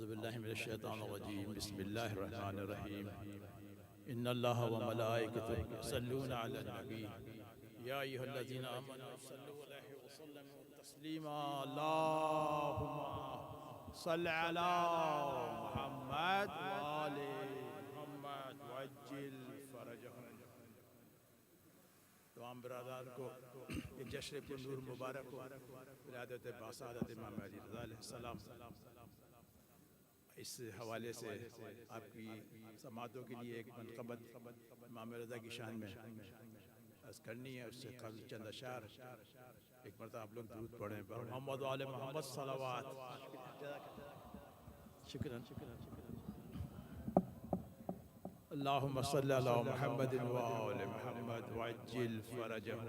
اعوذ باللہ من الشیطان الرجیم بسم اللہ الرحمن الرحیم ان اللہ و ملائکتہ یصلون علی النبی یا ایھا الذین آمنوا صلوا علیہ وسلموا تسلیما اللہم صل علی محمد وآل محمد وعجل فرجہم۔ تمام برادران کو یہ جشن نور مبارک ہو، ولادت باسعادت امام علی رضا علیہ السلام۔ اس حوالے سے آپ کی سماعتوں کے لیے ایک منقبت امام رضا کی شان میں عرض کرنی ہے۔ اس سے قبل چند اشعار ایک مرتبہ آپ لوگ درود پڑھیں بر محمد و آل محمد صلوات۔ شکراً اللہم صلی علی محمد و آل محمد وعجل فرجہم۔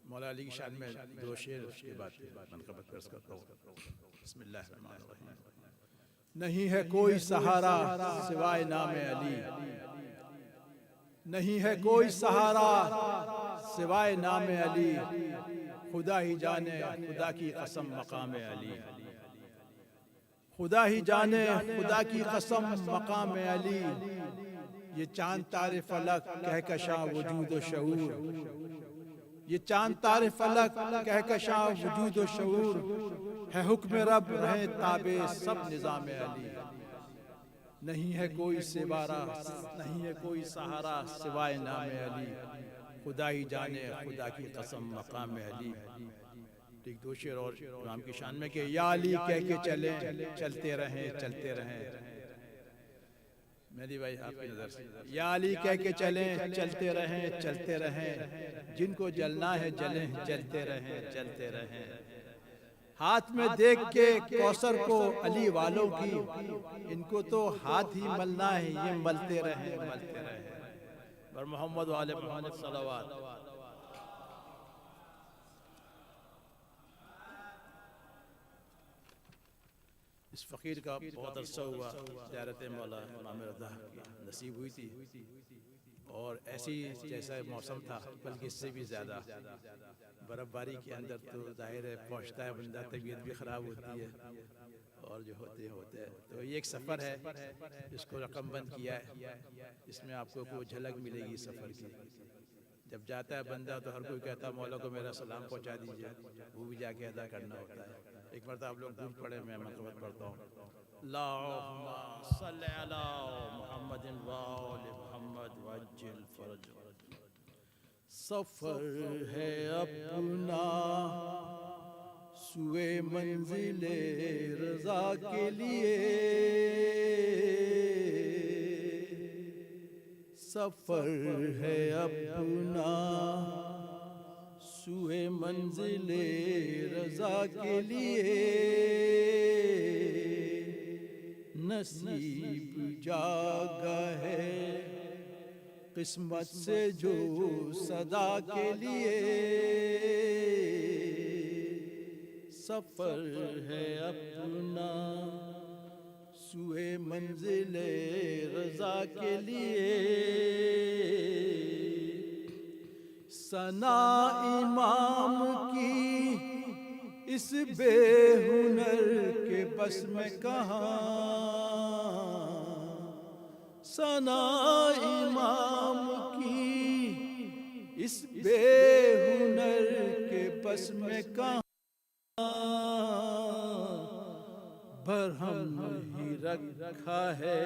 مولا علی کی شان میں دو شعر اس کے بعد منقبت پیش کرتا ہوں۔ بسم اللہ الرحمن الرحیم۔ نہیں ہے کوئی سہارا سوائے نام علی، نہیں ہے کوئی سہارا سوائے نام علی، خدا ہی جانے خدا کی قسم مقام علی، خدا ہی جانے خدا کی قسم مقام علی، یہ چاند تارے فلک کہکشاں وجود و شعور، یہ چاند تارے فلک کہکشاں وجود و شعور، ہے حکم رب رہے تابع سب نظام علی، نہیں ہے کوئی سوارا نہیں ہے کوئی سہارا سوائے نام علی، خدا ہی جانے خدا کی قسم مقام علی۔ ایک دو شعر اور امام کی شان میں کہ یا علی کہہ کے چلیں چلتے رہیں چلتے رہیں۔ میری بھائی آپ کی نظر سے یا علی کہہ کے چلیں چلتے رہیں چلتے رہیں، جن کو جلنا ہے جلیں جلتے رہیں چلتے رہیں، ہاتھ میں دیکھ کے کوثر کو علی والوں کی، ان کو تو ہاتھ ہی ملنا ہے یہ ملتے رہیں ملتے رہیں۔ بر محمد و آل محمد صلوات۔ اس فقیر کا بہت عرصہ ہوا زیارت مولا امام رضا کی نصیب ہوئی تھی، اور ایسی جیسا موسم تھا بلکہ اس سے بھی زیادہ برف باری کے اندر تو ظاہر ہے پہنچتا ہے بندہ، طبیعت بھی خراب ہوتی ہے اور جو ہوتے ہیں تو یہ ایک سفر ہے جس کو رقم بند کیا ہے، اس میں آپ کو کوئی جھلک ملے گی سفر کی۔ جب جاتا ہے بندہ تو ہر کوئی کہتا ہے مولا کو میرا سلام پہنچا دیجئے، وہ بھی جا کے ادا کرنا ہوتا ہے۔ ایک مرتبہ آپ لوگ درود پڑھیں، میں منقبت پڑھتا ہوں۔ اللہم صلی علی محمد و آل محمد وعجل فرجہم۔ سفر ہے اپنا سوئے منزل رضا کے لیے، سفر ہے اپنا سوئے منزل رضا کے لیے، نصیب جاگا ہے قسمت سے جو صدا کے لیے، سفر ہے اپنا سوئے منزل رضا کے لیے، ثنا امام کی اس بے ہنر کے بس میں کہاں، ثنا امام کی اس بے ہنر کے بس میں کہاں، برہم ہی رکھا ہے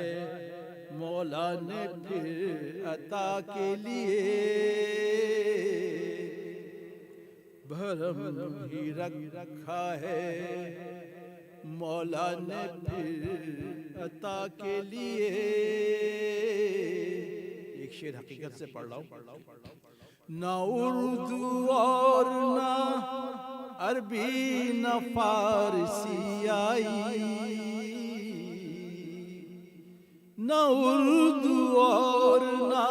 مولا نے پھر عطا کے لیے، بھرم ہی رکھا ہے مولا نے پھر عطا کے لیے۔ ایک شعر حقیقت سے پڑھ رہا ہوں۔ نہ اردو اور نہ عربی نہ فارسی آئی، نہ اردو اور نہ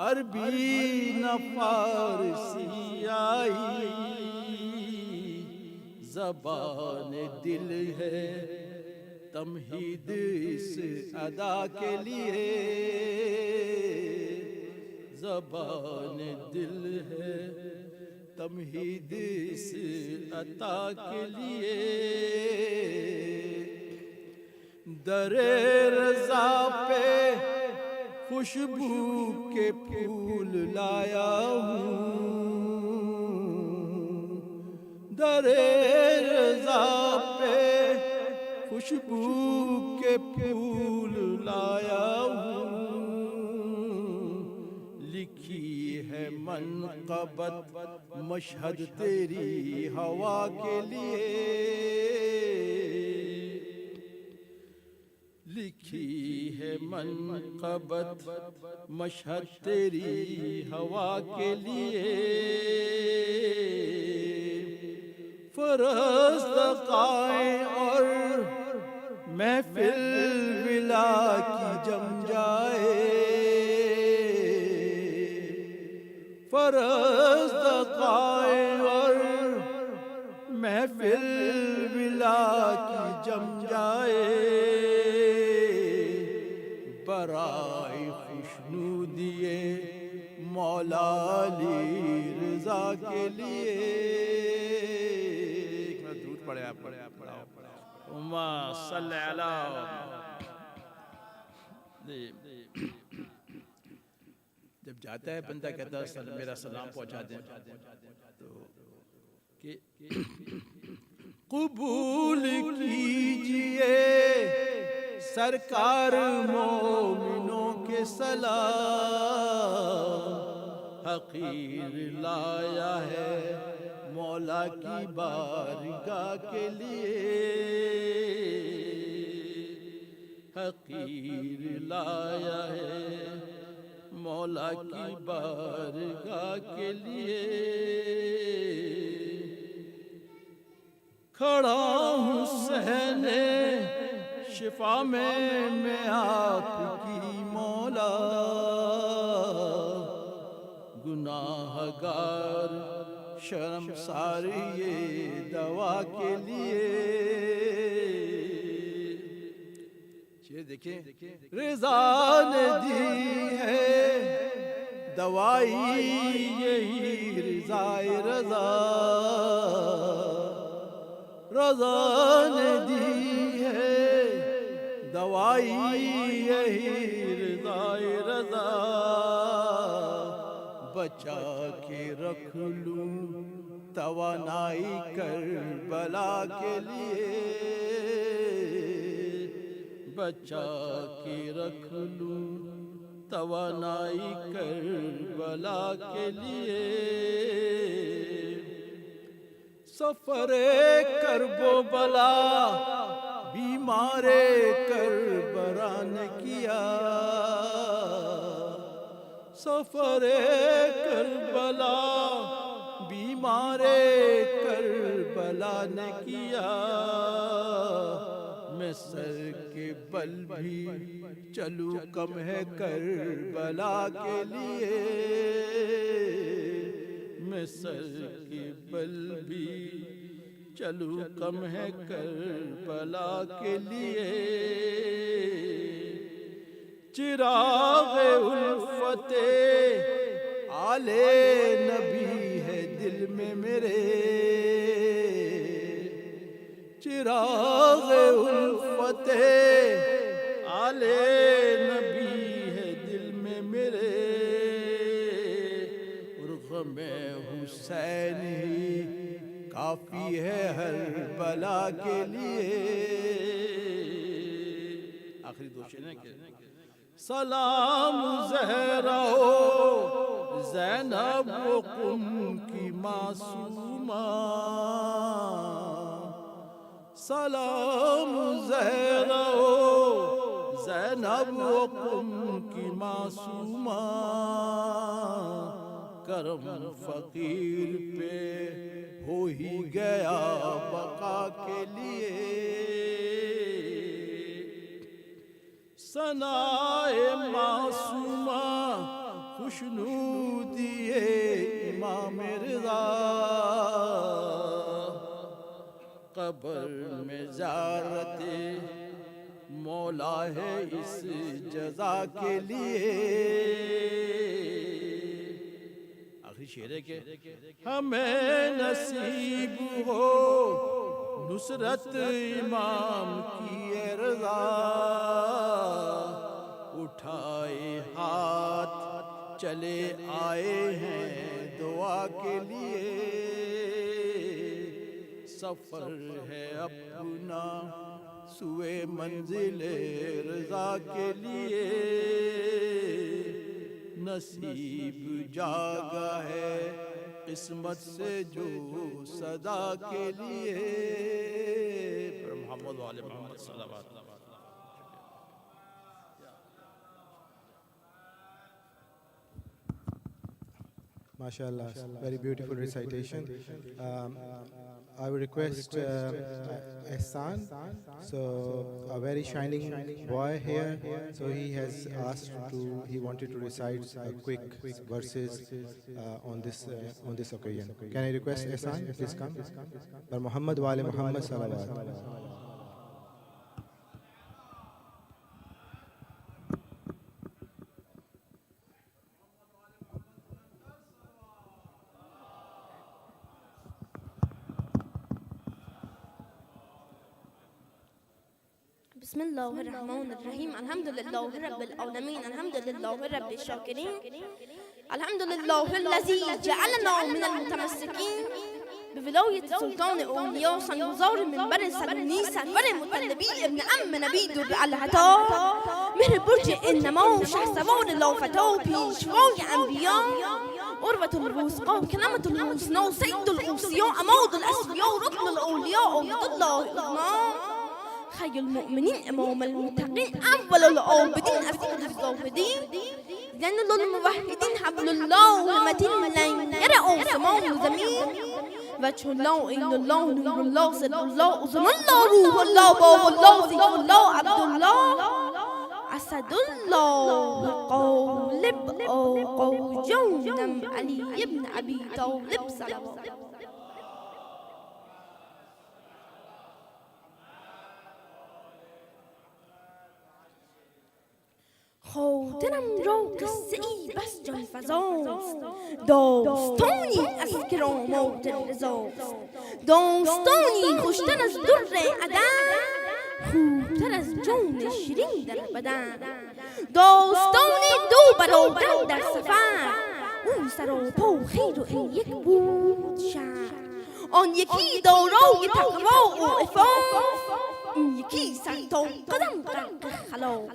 عربی نہ فارسی آئی، زبان دل ہے تمہید اس ادا کے لیے، زبان دل ہے تمہید اس عطا کے لیے در رضا پہ خوشبو کے پھول لایا ہوں، در رضا پہ خوشبو کے پھول لایا ہوں، لکھی ہے منقبت مشہد تیری ہوا کے لیے، لکھی ہے منقبت مشہد تیری ہوا کے لیے، فرست قائیں اور محفل ولا کی جم جائے، فرست قائیں اور محفل ولا کی جم جائے، برائے خوشنودیے مولا علی رضا کے لیے۔ درود پڑھے آپ اللہم صلی علی۔ جب جاتا ہے بندہ کہتا ہے میرا سلام پہنچا دیں، تو کہ قبول کیجئے سرکار مومنوں کے سلام، حقیر لایا ہے مولا کی بارگاہ کے لیے، حقیر لایا ہے مولا کی بارگاہ کے لیے، کھڑا ہوں صحنے شفا میں آپ کی مولا، گناہ گار شرمسار یہ دوا کے لیے، یہ دیکھیں رضا نے دی ہے دوائی یہی رضا رضا، رضا نے دی ہے دوائی یہی رضا رضا، بچا کے رکھ لوں توانائی کربلا کے لیے، بچا کے رکھ لوں توانائی کربلا کے لیے، سفر کرب و بلا بیمار کربلا نے کیا، سفر کربلا بیمار کربلا نے کیا، میں سر کے بل بھی چلوں کم ہے کربلا کے لیے، میں سر کے بل بھی چلوں کم ہے کربلا کے لیے، چراغ الفت آل نبی ہے دل میں میرے، چراغ الفت آل نبی ہے دل میں میرے، اور غم حسین ہی کافی ہے ہر بلا کے لیے۔ آخری دو شعر ہیں کہ سلام زہرا زینب و قم کی معصومہ، سلام زہرا زینب و قم کی معصومہ، کرم فقیر پہ ہو ہی گیا بقا کے لیے، ثنائے معصومہ خوشنودی امام رضا، قبر میں زیارت مولا ہے اس جزا کے لیے۔ آخری شعر ہے کہ ہمیں نصیب ہو نصرت امام کی اے رضا، اٹھائے ہاتھ چلے آئے ہیں دعا کے لیے، سفر ہے اپنا سوئے منزل رضا کے لیے، نصیب جاگا ہے قسمت سے جو صدا کے لیے۔ پر محمد وآل محمد صلوات اللہ۔ MashaAllah, very beautiful recitation. I would request Ehsan, so a very shining boy here, so he has asked he wanted to recite quick verses on this occasion. Can I request Ehsan, please come? Par Muhammad wa ali Muhammad salawat. بسم الله الرحمن الرحيم. الحمد لله رب العالمين، الحمد لله رب الشاكرين، الحمد لله الذي جعلنا من المتمسكين بولاية سلطان أولياء سنگزار منبر سلمی سرور مطلبی ابن عم نبی در العطا، مهر برج انما شهسوار لافتا پیشوای انبیا، عروة الوثقا كلمة الحسنى سيد الأوصياء عماد الأسفياء ركن الأولياء عبد الله الإمام، خير المؤمنين إمام المتقين أول العابدين أسيد الزاهدين، جنة الموحدين حبل الله المتين لن يرى سماء زمين، وجه الله إلا الله نور الله سر الله أذن الله روح الله باب الله ذكر الله عبد الله أسد الله قالب جونم علي بن أبي طالب صلوات. خاطرم را قصه ای بس جان فزاست، داستانی از کرامات رضاست، داستانی خوشتر از در عدن، خوبتر از جان شیرین در بدن، داستانی دو برادر در سفر، او سراپا خیر و این یک بود شهر، آن یکی دارای تقوا و عفاف، این یکی سر تا قدم غرق خلاف،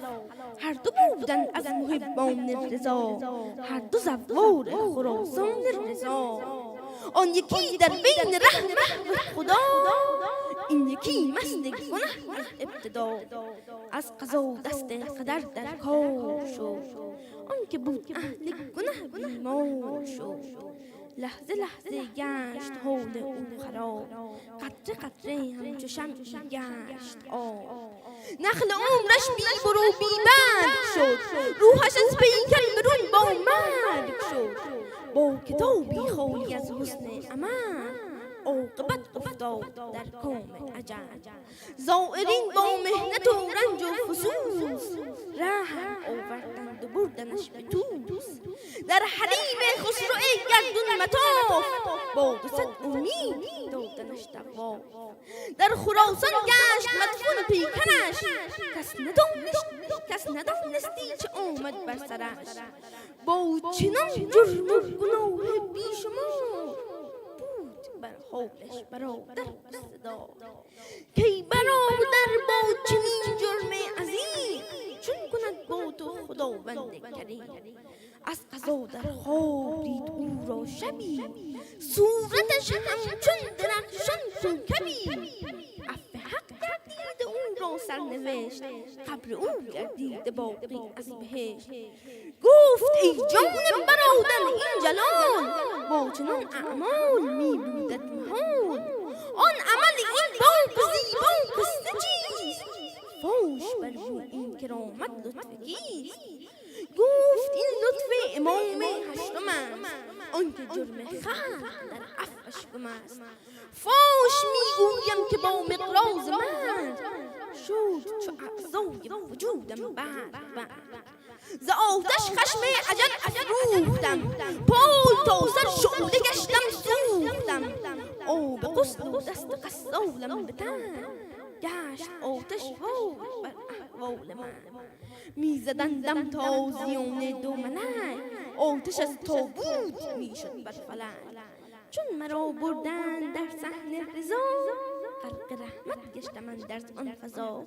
هر دو بودن از محبان رضا، هر دو زوار خراسان رضا، آن یکی در بین ره محو خدا، این یکی مست گنه ابتدا، از قضا دست قدر در کار شد، آن که بود اهل گنه بیمار شد، لحظه لحظه گشت حال او خراب، قطره قطره همچو شمعی گشت آب، نخل عمرش بی برو بی برگ شد، روحش از پیکر برون با مرگ شد، با کتابی خالی از حسن عمل، عاقبت افتاد در کام اجل، زائرین با محنت و رنج و فسوس، رحم آوردند و بردنش به طوس، در حریم خسرو گردون مطاف، با 200 امید دادنش طواف، در خراسان گشت مدفون پیکرش، کس ندانستی چه آمد بر سرش، با چنان جرم و گناه بیشمار، بر حالش برادر صدا، کی برادر با چنین جرم عظیم، چون کند با تو خداوند کریم، از قضا در خواب دید او را شبی، صورتش همچون درخشان کوکبی، عفو حق گردید او را سرنوشت، قبر او گردیده باقی از بهشت، گفت ای جان برادر این جلال، با چنان اعمال می بودت محال، آن عمل این باغ زیبا قصه چیست، فاش بر این کرامت لطف کیست، گفت این لطف امام هشتم است، آنکه جرم خلق در عفوش گم است، فاش میگویم که با مقراض مرد، شد چو اعضای وجودم بعد ز آتش خشم اجل افروختم، پای تا سر شعله گشتم سوختم. آب غسل و دست غسالم به تن، گشت آتش وای بر احوال من. میزدندم تازیان دو منک، آتش از تابوت میشد بر فلک. چون مرا بردند در صحن رضا، غرق رحمت گشتم اندر آن فضا.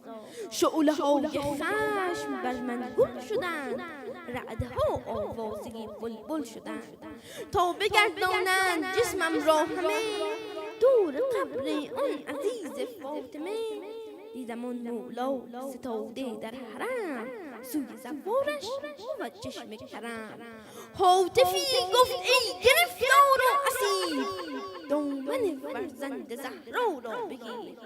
شعله های خشم بر من گل شدند، رعده ها آوازه بلبل شدند. تا بگردانند جسمم را همه، دور قبر آن عزیز فاطمه. دیدم آن مولا ستاده در حرم، سوی زوارش بود چشم کرم. هاتفی گفت ای گرفتار و اسیر، دامن فرزند زهرا را بگیر.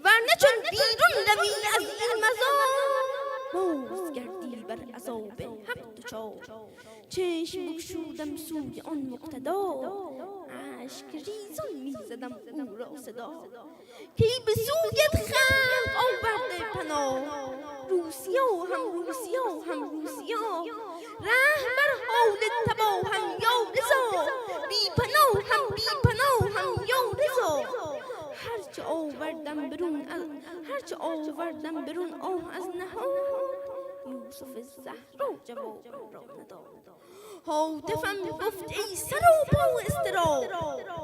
ورنه چون بیرون روی از این مزار، باز گردی بر عذاب حق دچار. چشم بگشودم سوی آن مقتدا، اشک ریزان میزدم او را صدا. کی به سویت خلق آورده پناه، روسیا هم روسیا. رهبر حال تباهم یا رضا، بی پناه هم یا رضا. هرچه آوردم برون آه از نهاد، یوسف زهرا جواب را نداد. هاتفم گفت ای سراپا اضطراب،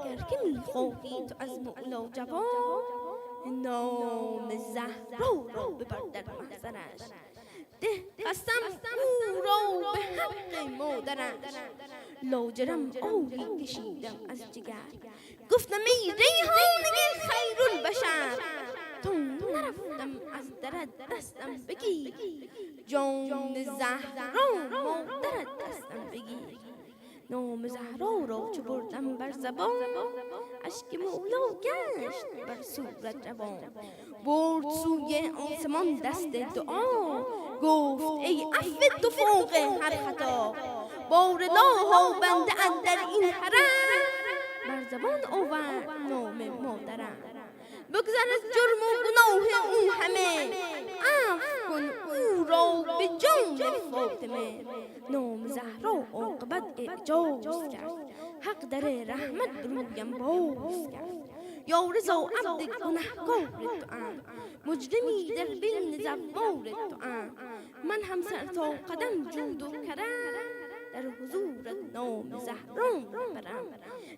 گر که میخواهی تو از مولا جواب. نام زهرا را ببر در محضرش، ده قسم او را به حق مادرش. لاجرم آهی کشیدم از جگر، گفتم ای ریحانه خیرالبشر. تا نرفتم از درت دستم بگیر، جان زهرا مادرت دستم بگیر. نام زهرا را چو بردم بر زبان، اشک مولا گشت بر صورت روان. برد سوی آسمان دست دعا، گفت ای عفو تو فوق هر خطا. بارلاها بنده اندر این حرم، بر زبان آورد نام مادرم. بگذر از جرم و گناه او همه، عفو کن او را به جان فاطمه. نام زهرا عاقبت اعجاز کرد، حق در رحمت برویم باز کرد. یا رضا عبد گنهکار توام، مجرمی در بین زوار توام. من هم سر تا قدم جود و کرم، در حضورت نام زهرا برم.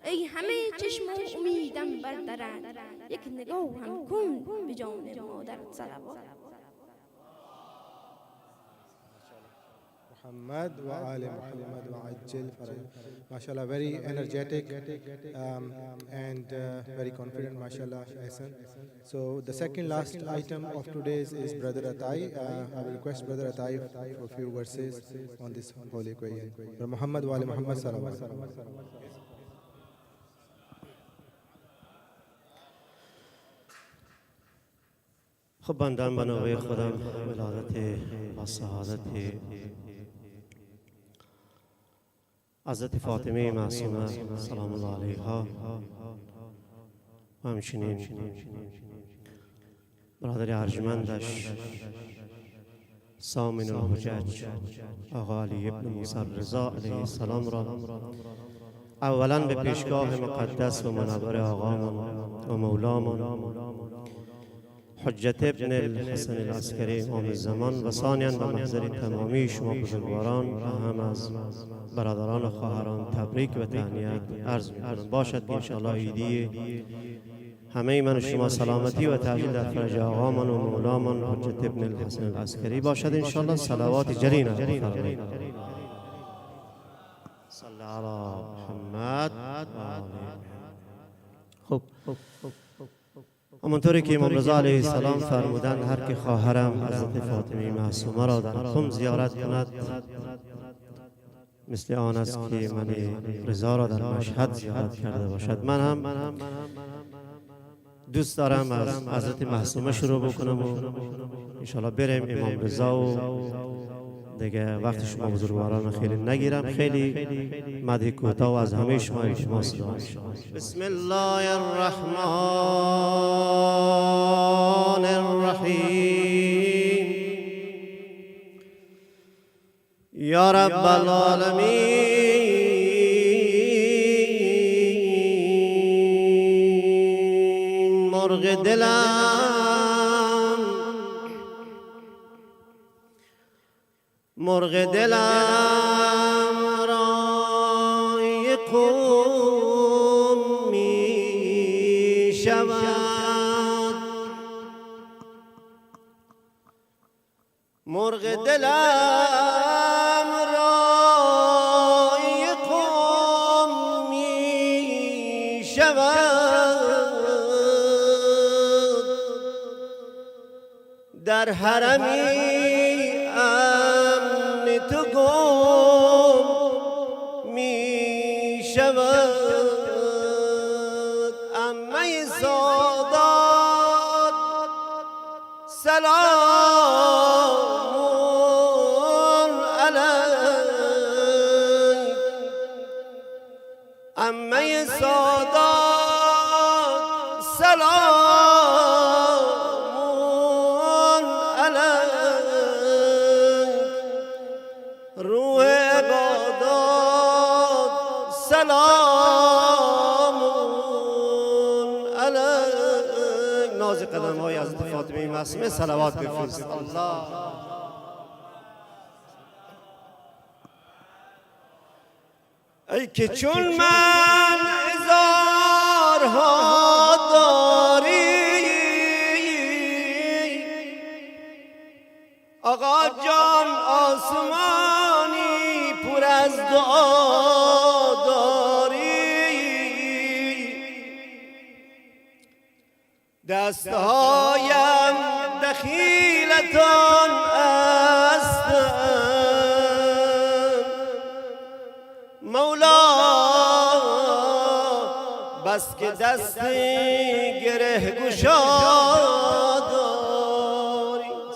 ای همه چشم و امیدم بر درت، یک نگاه هم کن به جان مادرت صلوات. Muhammad wa Ali Muhammad wa Ajil Faraj. MashaAllah, very energetic and very confident, MashaAllah, Ahsan. So the second last item of today's is Brother Atai. I will request Brother Atai for a few verses on this holy Quran. Brother Muhammad wa Ali Muhammad Salawat. خب بندم به Nubia خودم ولادت و سعادت حضرت فاطمه معصومه سلام الله علیها و همچنین برادر ارجمندش سامن الحجج آقا علی ابن موسی رضا علیه السلام را اولا به پیشگاه مقدس و منور آقامون و مولامون حجت ابن الحسن العسکری امام الزمان و ثانیاً به محضر تمامی شما بزرگواران و هم از برادران و خواهران تبریک و تهنیت عرض می‌کنم. باشد که انشاءالله عیدی همه من و شما سلامتی و تعجیل در فرج آقامان و مولامان حجت ابن الحسن العسکری باشد انشاءالله. صلوات جرینه بفرمایید. صلی علی محمد. خب همونطوری که امام رضا علیه السلام فرمودند هر که خواهرم حضرت فاطمه معصومه را در خم زیارت کند مثل آن است که من رضا را در مشهد زیارت کرده باشد. من هم دوست دارم از حضرت معصومه شروع بکنم و انشاءالله بریم امام رضا و دیگه وقت شما بزرگواران خیلی نگیرم. خیلی مدح کوتاه و از همه شما التماس دارم. بسم الله الرحمن الرحیم. یا رب العالمین. مرغ دلم رای قوم می شود. مرغ دلم رای قوم می شود. در حرمی امن تو گم می شود. عمه سادات سلام علیک. عمه سادات سلام علیک. روح عبادات سلام علیک. ناز قدم های حضرت فاطمه معصومه صلوات بفرست. الله ای که چون من هزارها داری، آقا جان آسمانی پر از دعا داری. دستهایم دخیلتان هستند مولا، بس که دست گره گشاداری.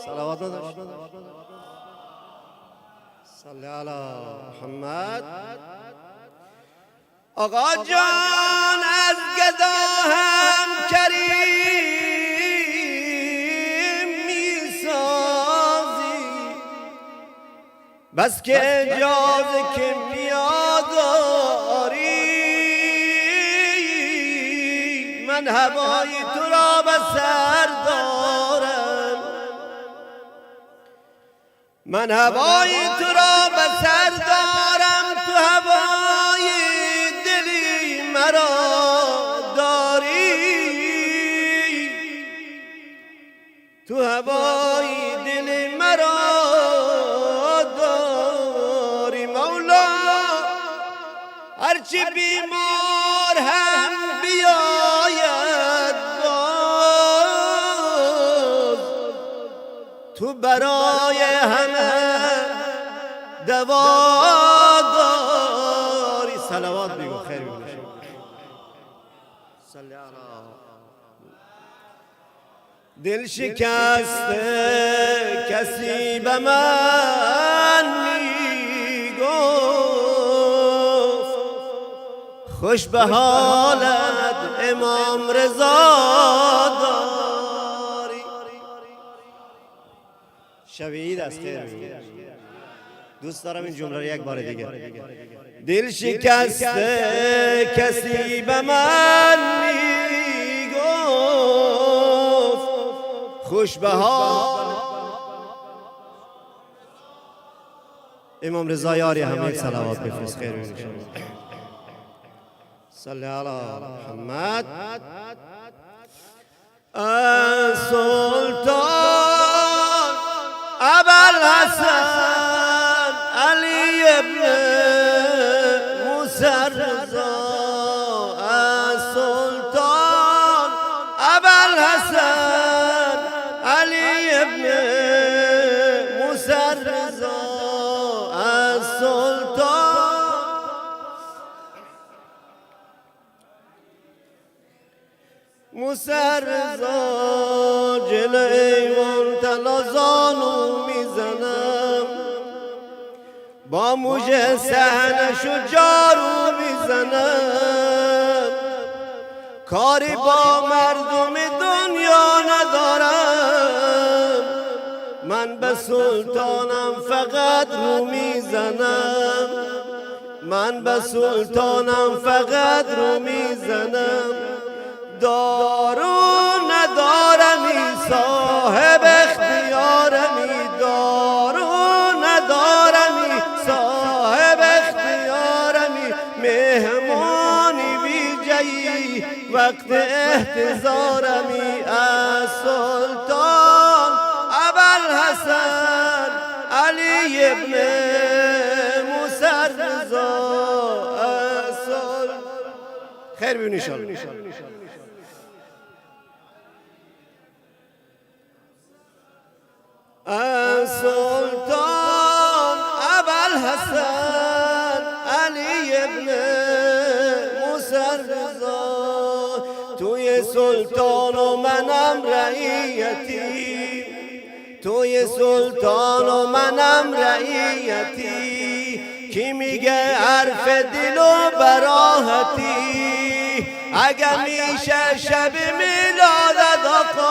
صلوات نداشت صلی علی محمد. آقا جان از گدا هم کریم میسازی، بس که اجاز کیمیا داری. من هوای تو را به سر دارم، من هوای تو را به سر دارم. تو هوای دلی مرا داری، تو هوای دل مرا داری. مولا هرچی بیمار هم بیاید باز، تو برای همه دوا داری. صلوات بگو خیر بگو. صلی علی. دل شکسته کسی به من میگفت، خوش به حالت امام رضا داری. شوید از خیر بگو. دوست دارم این جمله رو یک بار دیگه. دل شکسته کسی به من میگفت، خوش به حال امام رضا یاری همه صلوات بفرست. خیر ببینید. صلی علی محمد. سلطان ابوالحسن علی ابن موسی رضا. سلطان ابوالحسن علی ابن موسی رضا. سلطان موسی رضا جلوی ایوان تنازانو میزنم، با موجه صحنشو جارو میزنم. کاری با مردم دنیا ندارم، من به سلطانم فقط رو میزنم، من به سلطانم فقط رو میزنم. دارو ندارمی صاحب اختیارمی، دارو ندارمی صاحب اختیارمی. مهمانی ویژه‌ای وقت احتضارمی، از سلطان ابوالحسن علی ابن موسی رضا. از خیر بیون انشاءالله. از سلطان ابوالحسن علی ابن موسی رضا. توی سلطان و منم رعیتی، توی سلطان و منم رعیتی. کی میگه حرف دل و براحتی، اگر میشه شب میلاد آقا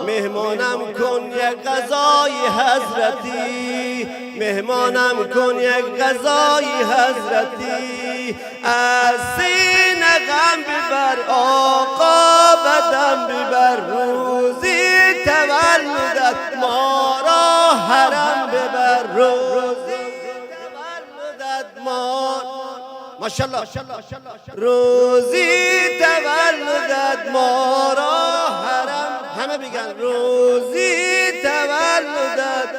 مهمانم کن یک غذای حضرتی، مهمانم کن یک غذای حضرتی. از سینه غم ببر آقا بدم ببر، روزی تولدت ما را حرم ببر، روزی تولدت ما ماشاءالله، روزی تولدت ما را حرم. همه بگن روزی تولدت.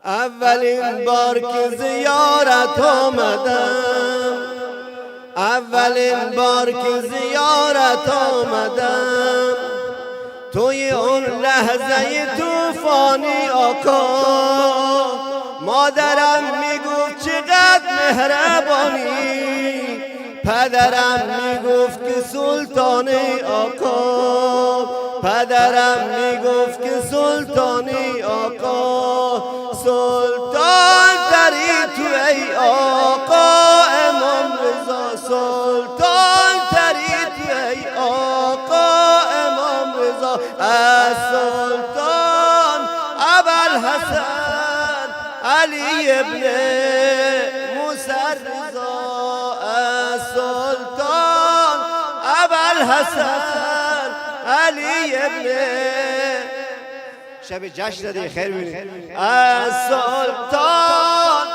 اولین بار که زیارت آمدم، اولین بار که زیارت آمدم، توی اون لحظه توفانی آقا مادرم میگفت چقدر مهربانی، پدرم میگفت که سلطانی آقا، پدرم میگفت که سلطانی آقا. سلطان تری تو ای آقا امام رضا، سلطان تری تو ای آقا امام رضا. از سلطان ابوالحسن علی ابن موسی رضا، از سلطان ابوالحسن علی ابن شب جشن دی خیر بینید. از سلطان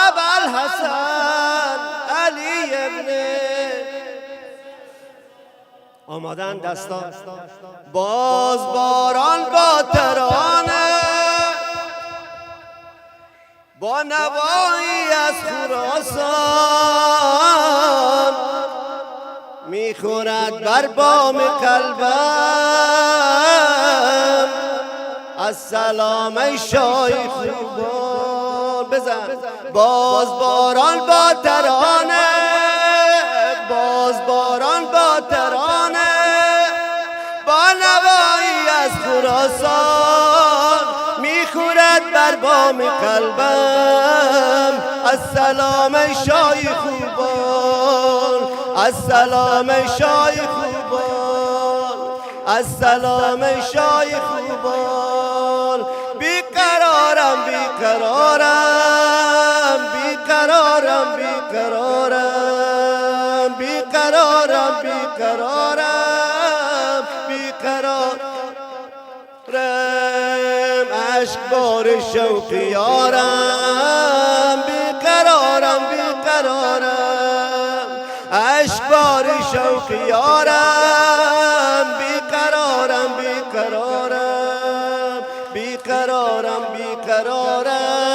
ابوالحسن علی ابن آمدن دستا. باز باران با ترانه با نوایی از خراسان میخورد بر بام قلبم. السلام ای شای خوبان بزن. باز باران با ترانه، باز باران با ترانه با نوایی از خراسان میخورد بر بام قلبم. السلام ای شای خوبان، السلام ای شای خوبان، السلام ای شای خوبان. بیقرارم بیقرارم بیقرارم بیقرارم بیقرارم بیقرارم بیقرارم. عشق بار شوق یارم بیقرارم بیقرارم، عشق بار شوق یارم بیقرارم بیقرارم بیقرارم بیقرارم.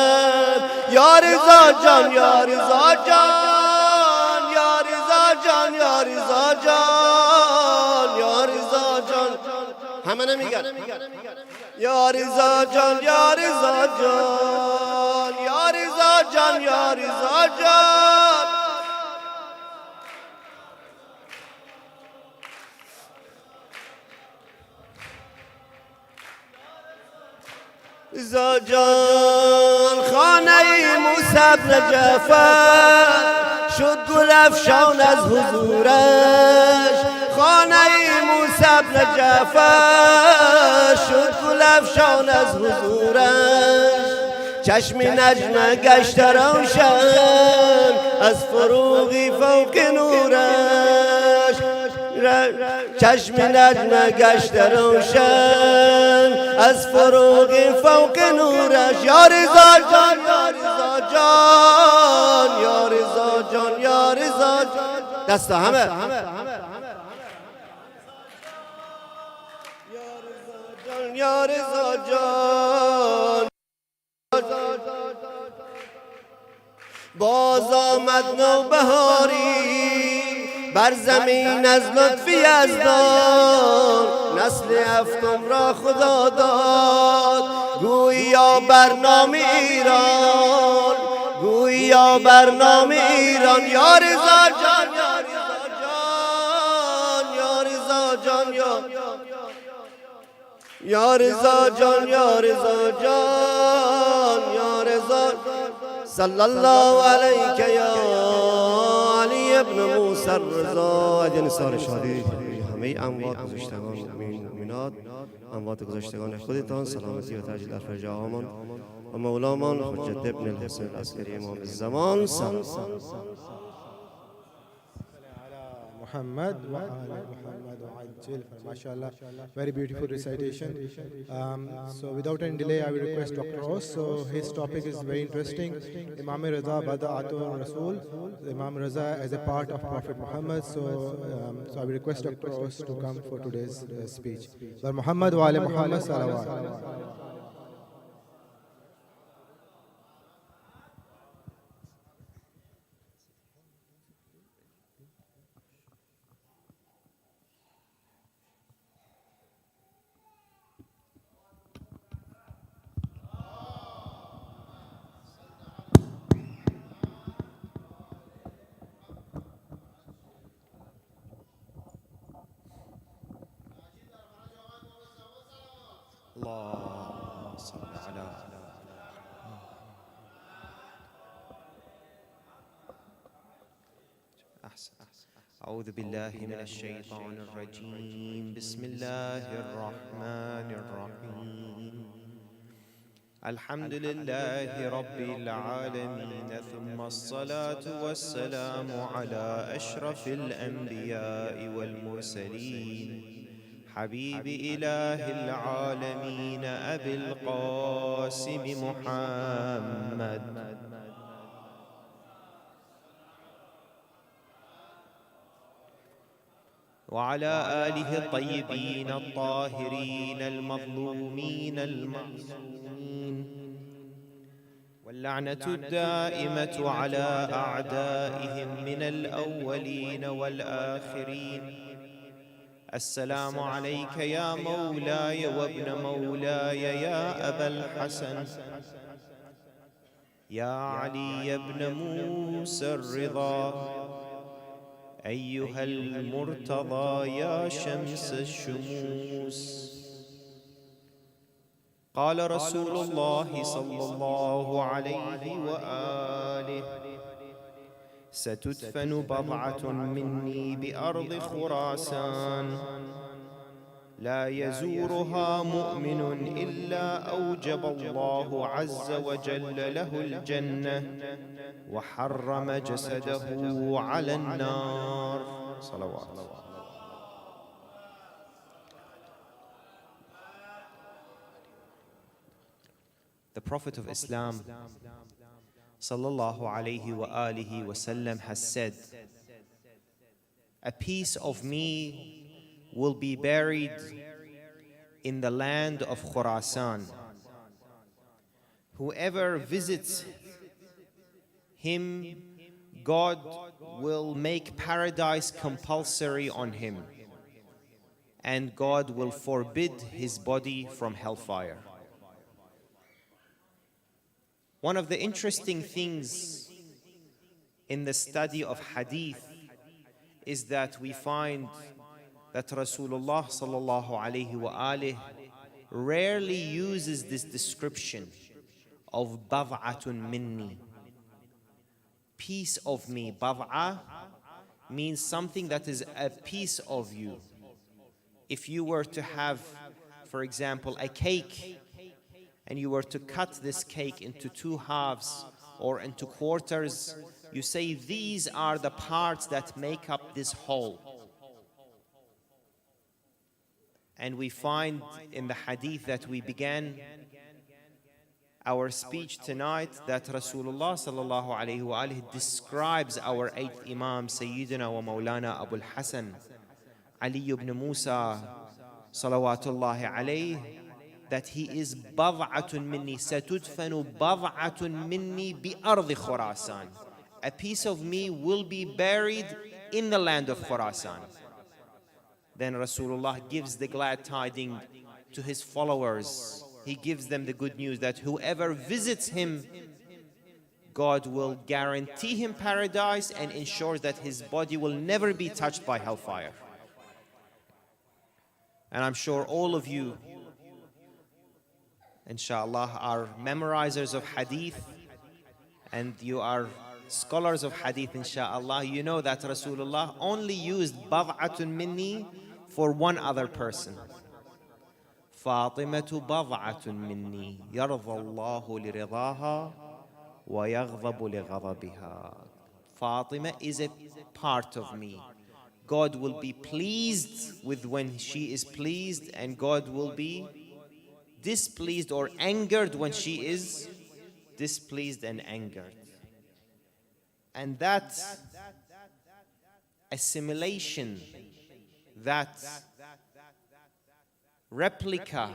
یا رضا جان یا رضا جان یا رضا جان یا رضا جان یا رضا جان. همه نمیگن یا رضا جان یا رضا جان یا رضا جان یا رضا جان. رضا جان خانه موسی بن جعفر شد گل افشان از حضورش، خانه موسی ابن جعفر شد گل افشان از حضورش، چشم نجم گشت روشن از فروغی فوق نورش، چشم نجم گشت روشن از فروغی فوق نورش. یا رضا جان یا رضا جان یا رضا جان یا رضا جان، دست همه یا رضا جان. باز آمد نوبهاری بر زمین از لطف یزدان، نسل هفتم را خدا داد گویا برنامه ایران، گویا برنامه ایران. یا رضا جان یا رضا جان یا رضا جان یا رضا جان یا رضا. صلی الله علیک یا علی ابن موسی الرضا. از نثار شادی همه اموات گذشتگان مؤمنات، اموات گذشتگان خودتان، سلامتی و تاج در فرج آقامان و مولامان حجت ابن الحسن العسکری امام الزمان. سلام Muhammad wa ala Muhammad wa ajil. MashaAllah, very beautiful recitation. So without any delay, I will request Dr. Aus. So his topic is very interesting. Imam Redha Bada Atul Rasul. Imam Reza as a part of Prophet Muhammad. So I will request Dr. Aus to come for today's speech. But Muhammad wa ala Muhammad salawat. اللهم صل على أحسن. أعوذ بالله من الشيطان الرجيم. بسم الله الرحمن الرحيم. الحمد لله رب العالمين، ثم الصلاة والسلام على أشرف الأنبياء والمرسلين، حبيب إله العالمين أبي القاسم محمد، وعلى آله الطيبين الطاهرين المظلومين المعصومين، واللعنة الدائمة على أعدائهم من الأولين والآخرين. السلام عليك يا مولاي وابن مولاي يا أبا الحسن، يا علي بن موسى الرضا، أيها المرتضى يا شمس الشموس. قال رسول الله صلى الله عليه وآله: ستدفن بضعة مني بأرض خراسان، لا يزورها مؤمن إلا أوجب الله عز وجل له الجنة وحرم جسده على النار. صلوات. The Prophet of Islam sallallahu alayhi wa alihi wasallam has said, a piece of me will be buried in the land of Khurasan. Whoever visits him, God will make paradise compulsory on him, and God will forbid his body from hellfire. One of the interesting things in the study of hadith is that we find that Rasulullah sallallahu alayhi wa alihi rarely uses this description of bad'atun minni, piece of me. Bad'a means something that is a piece of you. If you were to have, for example, a cake, and you were to cut this cake into two halves or into quarters, you say these are the parts that make up this whole. And we find in the hadith that we began our speech tonight that Rasulullah sallallahu alayhi wa alihi describes our eighth Imam, Sayyidina wa Mawlana Abu al-Hasan Ali ibn Musa salawatullahi alayhi, that he is bad'atun minni, satudfanu bad'atun minni bi ardi Khurasan. A piece of me will be buried in the land of Khurasan. Then Rasulullah gives the glad tidings to his followers. He gives them the good news that whoever visits him, God will guarantee him paradise and ensures that his body will never be touched by hellfire. And I'm sure all of you, inshallah, are memorizers of hadith, and you are scholars of hadith, inshallah. You know that Rasulullah only used bad'atun minni for one other person. Fatimatu bad'atun minni yarda Allahu li ridaha wa yaghdabu li ghadabiha. Fatima is a part of me. God will be pleased with when she is pleased, and God will be displeased or angered when she is displeased and angered. And that assimilation, that replica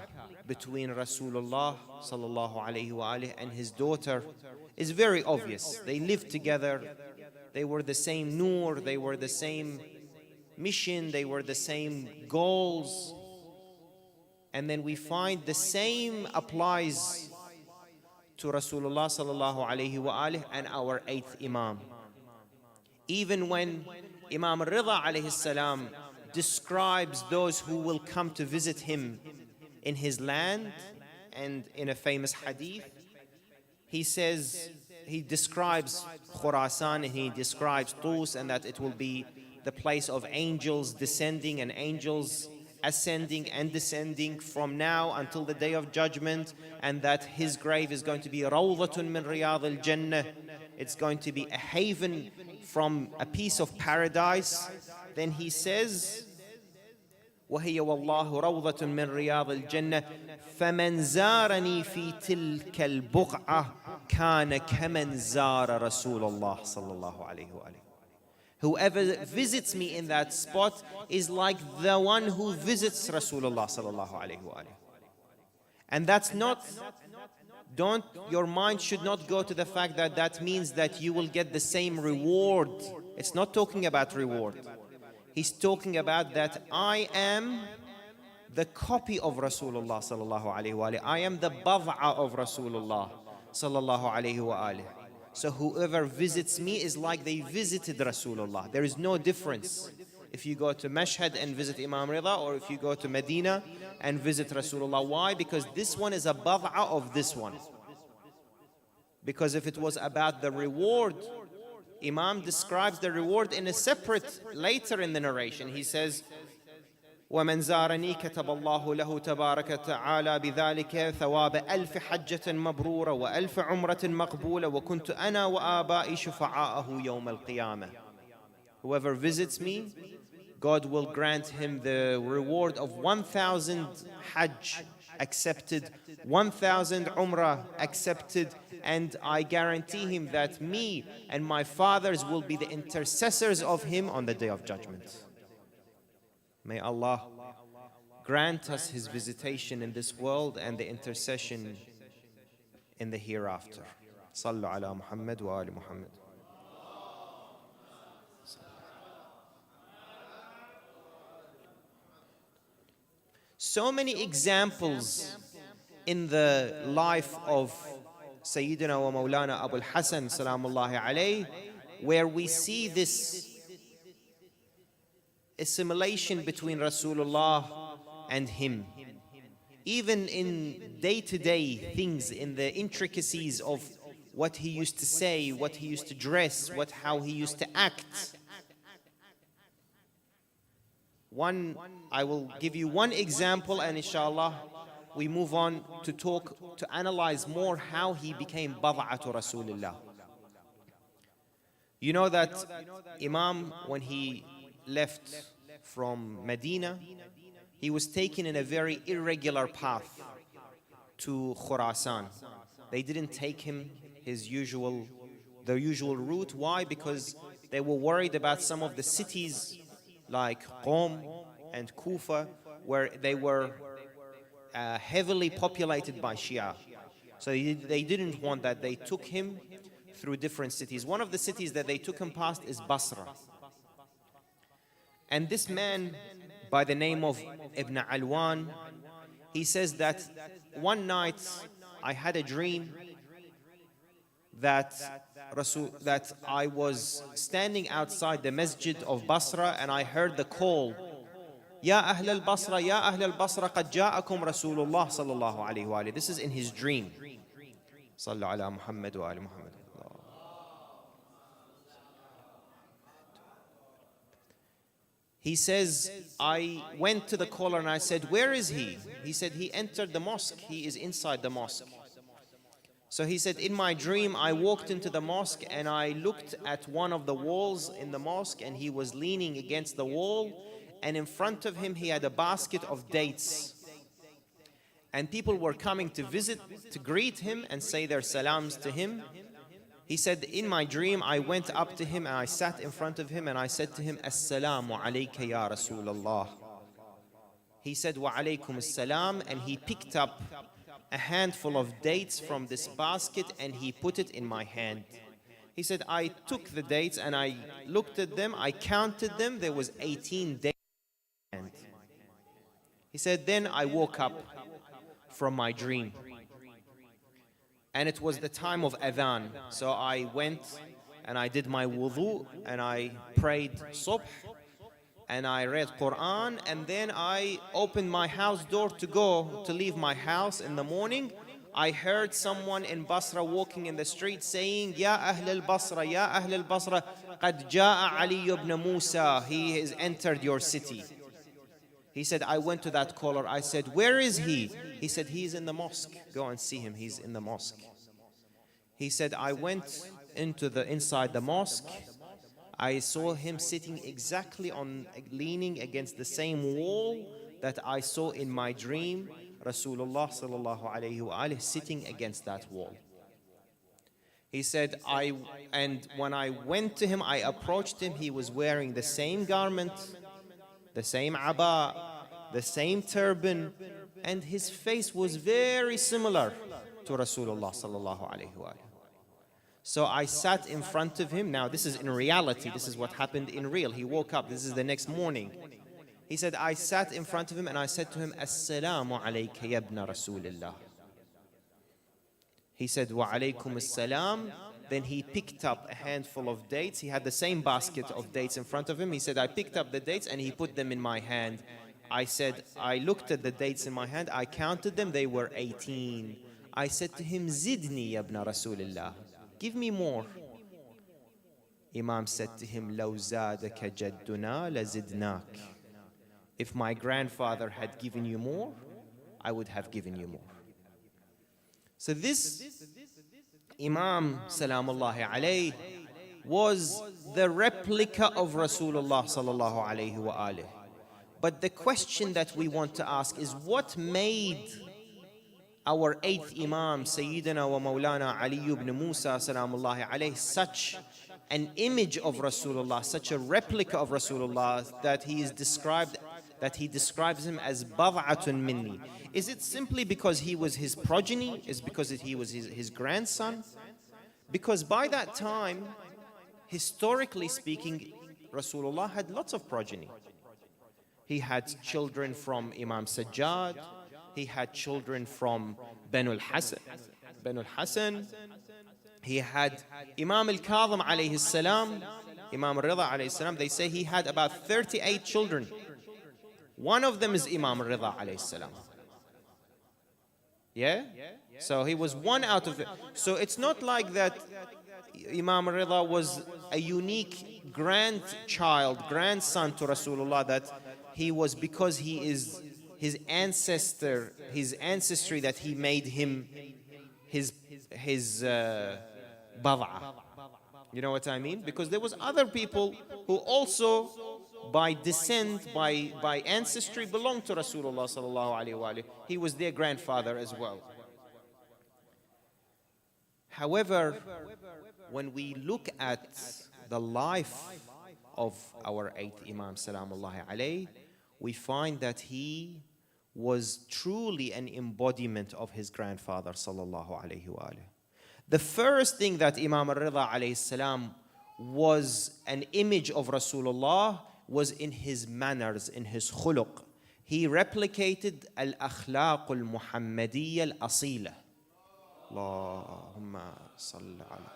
between Rasulullah sallallahu alayhi wa alihi and his daughter is very obvious. They lived together, they were the same nur, they were the same mission, they were the same goals. And then we find the same applies to Rasulullah sallallahu alayhi wa alihi and our eighth Imam. Even when Imam Redha alayhi salam describes those who will come to visit him in his land, and in a famous hadith, he says, he describes Khurasan and he describes Tus, and that it will be the place of angels descending and angels ascending and descending from now until the day of judgment, and that his grave is going to be rawdatun min riyad al-jannah. It's going to be a haven from a piece of paradise. Then he says, وَهِيَ وَاللَّهُ رَوْضَةٌ مِّن رِيَاضِ الْجَنَّةِ فَمَنْ زَارَنِي فِي تِلْكَ الْبُقْعَةِ كَانَ كَمَنْ زَارَ رَسُولَ اللَّهِ صَلَّى اللَّهُ عَلَيْهِ وَآلِهِ. Whoever visits me in that spot is like the one who visits Rasulullah sallallahu alayhi wa alihi. And that's not, your mind should not go to the fact that that means that you will get the same reward. It's not talking about reward. He's talking about that I am the copy of Rasulullah sallallahu alayhi wa alihi. I am the bad'a of Rasulullah sallallahu alayhi wa alihi. So whoever visits me is like they visited Rasulullah. There is no difference if you go to Mashhad and visit Imam Redha, or if you go to Medina and visit Rasulullah. Why? Because this one is a bad'a of this one. Because if it was about the reward, Imam describes the reward in a separate, later in the narration. He says, ومن زارني كتب الله له تبارك وتعالى بذلك ثواب ألف حجة مبرورة وألف عمرة مقبولة وكنت أنا وآبائي شفعاءه يوم القيامة. Whoever visits me, God will grant him the reward of 1,000 Hajj accepted, 1,000 Umrah accepted, and I guarantee him that me and my fathers will be the intercessors of him on the Day of Judgment. May Allah grant us His visitation in this world and the intercession in the hereafter. Sallu ala Muhammad wa ali Muhammad. So many examples in the life of Sayyidina wa Mawlana Abu al-Hasan salamullahi alayhi, where we see this assimilation between Rasulullah and him. Even in day-to-day things, in the intricacies of what he used to say, what he used to dress, how he used to act. I will give you one example, and inshallah we move on to analyze more how he became bad'atu Rasulullah. You know that Imam, when he left from Medina, he was taken in a very irregular path to Khurasan. They didn't take him the usual route. Why? Because they were worried about some of the cities like Qom and Kufa, where they were heavily populated by Shia. So they didn't want that. They took him through different cities. One of the cities that they took him past is Basra. And this man, by the name of Ibn Alwan, he says that one night I had a dream that I was standing outside the masjid of Basra, and I heard the call, Ya Ahl al-Basra, Ya Ahl al-Basra, qad ja'akum Rasulullah sallallahu alayhi wa alayhi. This is in his dream. Sallu ala Muhammad wa ali Muhammad. He says, I went to the caller and I said, where is he? He said, he entered the mosque. He is inside the mosque. So he said, in my dream, I walked into the mosque and I looked at one of the walls in the mosque, and he was leaning against the wall, and in front of him, he had a basket of dates. And people were coming to visit, to greet him and say their salams to him. He said, in my dream, I went up to him and I sat in front of him and I said to him, Assalamu alayka ya Rasulullah. He said, Wa alaykum assalam, and he picked up a handful of dates from this basket and he put it in my hand. He said, I took the dates and I looked at them, I counted them, there was 18 dates in my hand. He said, then I woke up from my dream. And it was the time of adhan. So I went and I did my wudu and I prayed subh and I read Quran, and then I opened my house door to leave my house in the morning. I heard someone in Basra walking in the street saying, Ya Ahl al-Basra, Ya Ahl al-Basra, qad ja'a Ali ibn Musa, he has entered your city. He said, I went to that caller. I said, where is he? He said, he's in the mosque. Go and see him. He's in the mosque. He said, I went inside the mosque. I saw him sitting exactly leaning against the same wall that I saw in my dream. Rasulullah sallallahu alayhi wa alayhi sitting against that wall. He said, and when I went to him, I approached him. He was wearing the same garment, the same abba, the same turban, and his face was very similar to Rasulullah sallallahu alayhi wa alayhi. So I sat in front of him. Now this is in reality, this is what happened in real. He woke up, this is the next morning. He said, I sat in front of him and I said to him, Assalamu alayka ya ibn Rasulillah. He said, Wa alaykum assalam. Then he picked up a handful of dates. He had the same basket of dates in front of him. He said, I picked up the dates and he put them in my hand. I said, I looked at the dates in my hand. I counted them. They were 18. I said to him, Zidni ya ibn Rasulillah. Give me more. Imam said to him, Law zadaka jadduna la zidnak. If my grandfather had given you more, I would have given you more. So this Imam salamullahi alayhi was the replica of Rasulullah sallallahu alayhi wa alayhi. But the question that we want to ask is, what made our eighth Imam, Sayyidina wa Mawlana Ali ibn Musa salamullahi alayhi, such an image of Rasulullah, such a replica of Rasulullah, that he describes him as bad'atun minni? Is it simply because he was his progeny? Is it because he was his grandson? Because by that time, historically speaking, Rasulullah had lots of progeny. He had children from Imam Sajjad. He had children from Banu al-Hasan. He had Imam al-Kadhim alayhi salam, Imam al-Redha alayhi salam. They say he had about 38 children. One of them is Imam al-Redha alayhi salam. Yeah? So he was one out of it. So it's not like that Imam al-Redha was a unique grandson to Rasulullah, that he was, because he is his ancestry that he made him his bad'a. You know what I mean? Because there was other people who also by descent, by ancestry belonged to Rasulullah sallallahu alaihi wasallam. He was their grandfather as well. However, when we look at the life of our eighth Imam salamullahi alayhi, we find that he was truly an embodiment of his grandfather sallallahu alayhi wa alayhi. The first thing that Imam al-Redha alayhi salam was an image of Rasulullah was in his manners, in his khuluq. He replicated al-akhlaq al-Muhammadiyya al-asila. Allahumma salli ala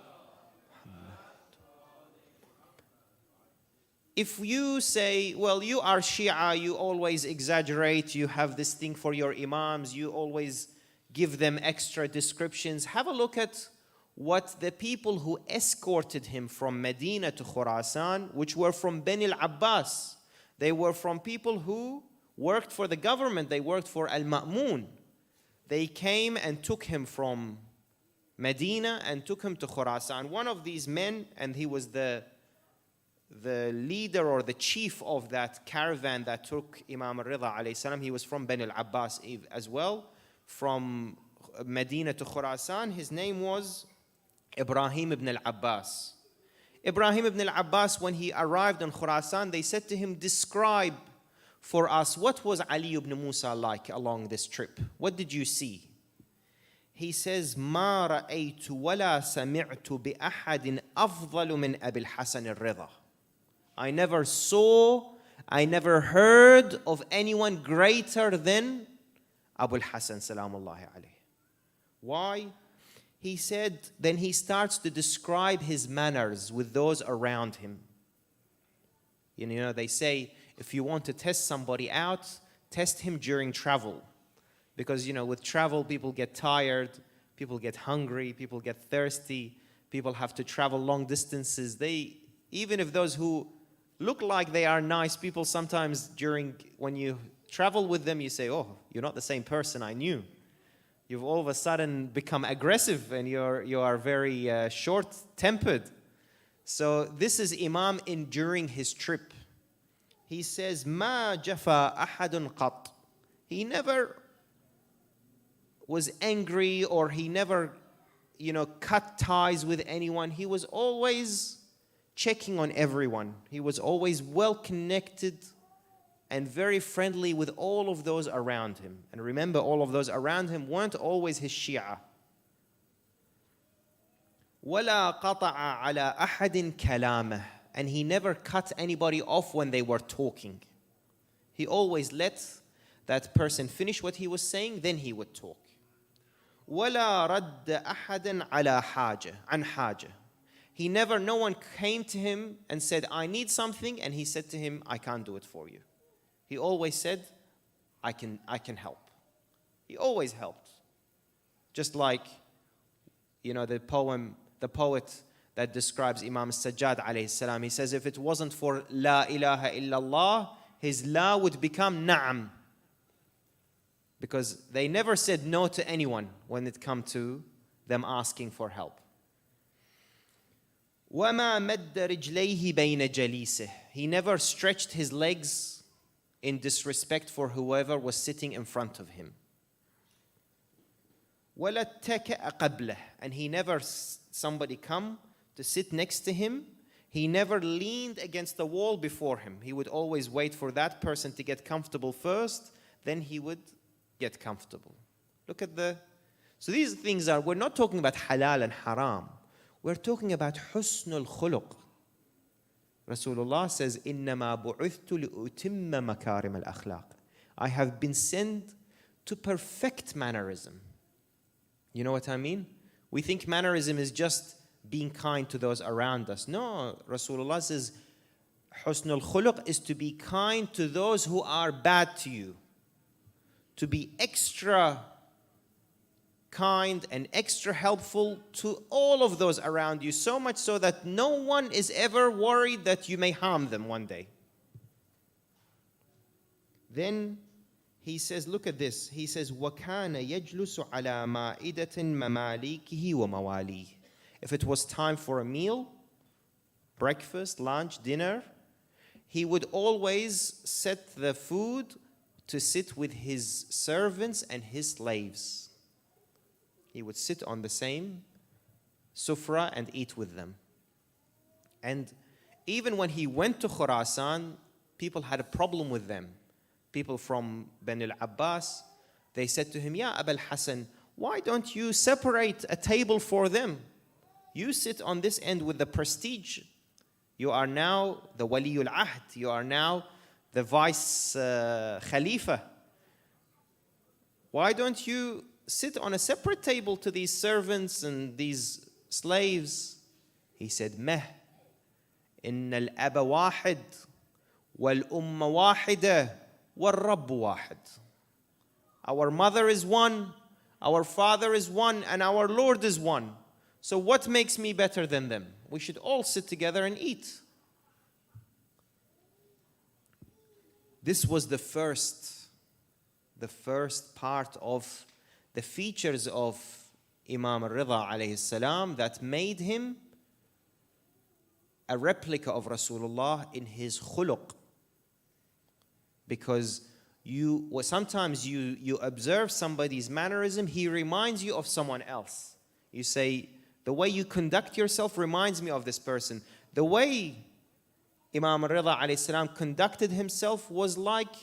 Muhammad. If you say, well, you are Shia, you always exaggerate, you have this thing for your imams, you always give them extra descriptions, have a look at what the people who escorted him from Medina to Khurasan, which were from Bani al-Abbas, they were from people who worked for the government, they worked for Al-Ma'mun. They came and took him from Medina and took him to Khurasan. One of these men, and he was the leader or the chief of that caravan that took Imam al-Redha alayhi salam, he was from Bani al-Abbas as well, from Medina to Khurasan. His name was Ibrahim ibn al-Abbas. Ibrahim ibn al-Abbas, when he arrived in Khurasan, they said to him, describe for us, what was Ali ibn Musa like along this trip? What did you see? He says, ما رأيت ولا سمعت بأحد أفضل من أبي الحسن الرضا. I never saw, I never heard of anyone greater than Abu al-Hasan salamullahi alayhi. Why? He said, then he starts to describe his manners with those around him. You know, they say, if you want to test somebody out, test him during travel. Because, you know, with travel, people get tired, people get hungry, people get thirsty, people have to travel long distances. Even if those who look like they are nice people, sometimes when you travel with them, you say, oh, you're not the same person I knew. You've all of a sudden become aggressive and you are very short-tempered. So this is Imam during his trip. He says, ما جفا أحد قط. He never was angry or he never, cut ties with anyone. He was always checking on everyone. He was always well connected and very friendly with all of those around him. And remember, all of those around him weren't always his Shia. ولا قطع على أحد كلامه. And he never cut anybody off when they were talking. He always let that person finish what he was saying, then he would talk. ولا رد أحد على حاجة عن حاجة. No one came to him and said, I need something, and he said to him, I can't do it for you. He always said, I can help. He always helped. Just like, the poet that describes Imam Sajjad alayhi salam. He says, if it wasn't for La ilaha illallah, his La would become Na'am. Because they never said no to anyone when it come to them asking for help. وَمَا مَدَّ رِجْلَيْهِ بَيْنَ جَلِيسِهِ. He never stretched his legs in disrespect for whoever was sitting in front of him. وَلَا اتَّكَأَ قَبْلَهِ. And he never, somebody come to sit next to him, he never leaned against the wall before him. He would always wait for that person to get comfortable first, then he would get comfortable. Look at so these things we're not talking about halal and haram. We're talking about husnul khuluq. Rasulullah says, إِنَّمَا بُعُثْتُ لِأُتِمَّ مَكَارِمَ الْأَخْلَاقِ. I have been sent to perfect mannerism. You know what I mean? We think mannerism is just being kind to those around us. No, Rasulullah says, husnul khuluq is to be kind to those who are bad to you. To be extra kind and extra helpful to all of those around you, so much so that no one is ever worried that you may harm them one day. Then he says, look at this. He says, وَكَانَ يَجْلُسُ عَلَى مَائِدَةٍ مَمَالِيكِهِ وَمَوَالِيهِ. If it was time for a meal, breakfast, lunch, dinner, he would always set the food to sit with his servants and his slaves. He would sit on the same sufra and eat with them. And even when he went to Khurasan, people had a problem with them. People from Bani al-Abbas, they said to him, Ya Abul Hasan, why don't you separate a table for them? You sit on this end with the prestige. You are now the Waliyul Ahd. You are now the vice Khalifa. Why don't you sit on a separate table to these servants and these slaves? He said, Meh, inna al-aba wahid, wal-umma wahida, wal-rabbu wahid. Our mother is one, our father is one, and our Lord is one. So what makes me better than them? We should all sit together and eat. This was the first part of the features of Imam al-Redha alayhi salam that made him a replica of Rasulullah in his khuluq. Because sometimes you observe somebody's mannerism, he reminds you of someone else. You say, the way you conduct yourself reminds me of this person. The way Imam al-Redha alayhi salam conducted himself was like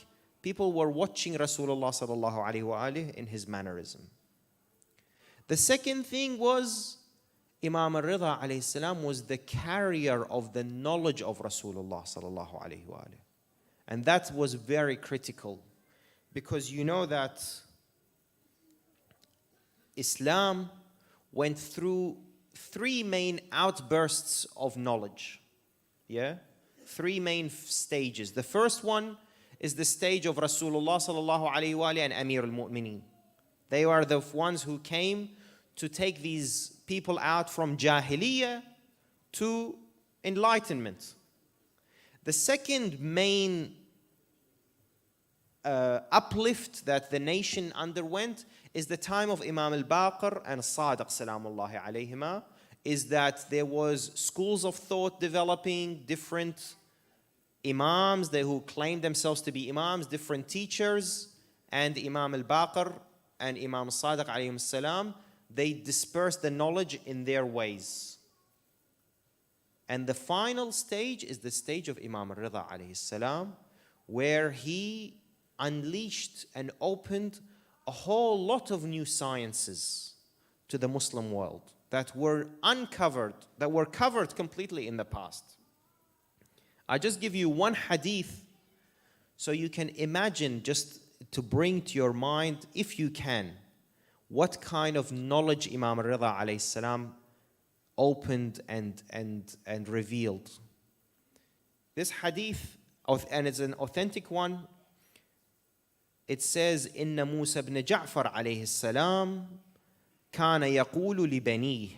people were watching Rasulullah sallallahu alayhi wa alihi in his mannerism. The second thing was Imam al-Redha alayhi salam was the carrier of the knowledge of Rasulullah sallallahu alayhi wa alihi. And that was very critical, because you know that Islam went through three main outbursts of knowledge. Yeah? Three main stages. The first one is the stage of Rasulullah sallallahu alayhi wa and Amir al-Mu'mineen. They were the ones who came to take these people out from Jahiliyyah to enlightenment. The second main uplift that the nation underwent is the time of Imam al-Baqir and Sadiq salamullahi alayhima, is that there was schools of thought developing, different imams who claimed themselves to be imams, different teachers, and Imam al-Baqir and Imam al-Sadiq alayhim salam, they dispersed the knowledge in their ways. And the final stage is the stage of Imam al-Redha alayhi salam, where he unleashed and opened a whole lot of new sciences to the Muslim world that were uncovered, that were covered completely in the past. I just give you one hadith so you can imagine, just to bring to your mind, if you can, what kind of knowledge Imam al-Redha alayhi salam opened and revealed. This hadith, and it's an authentic one, it says, إن موسى بن جعفر عليه السلام كان يقول لبنيه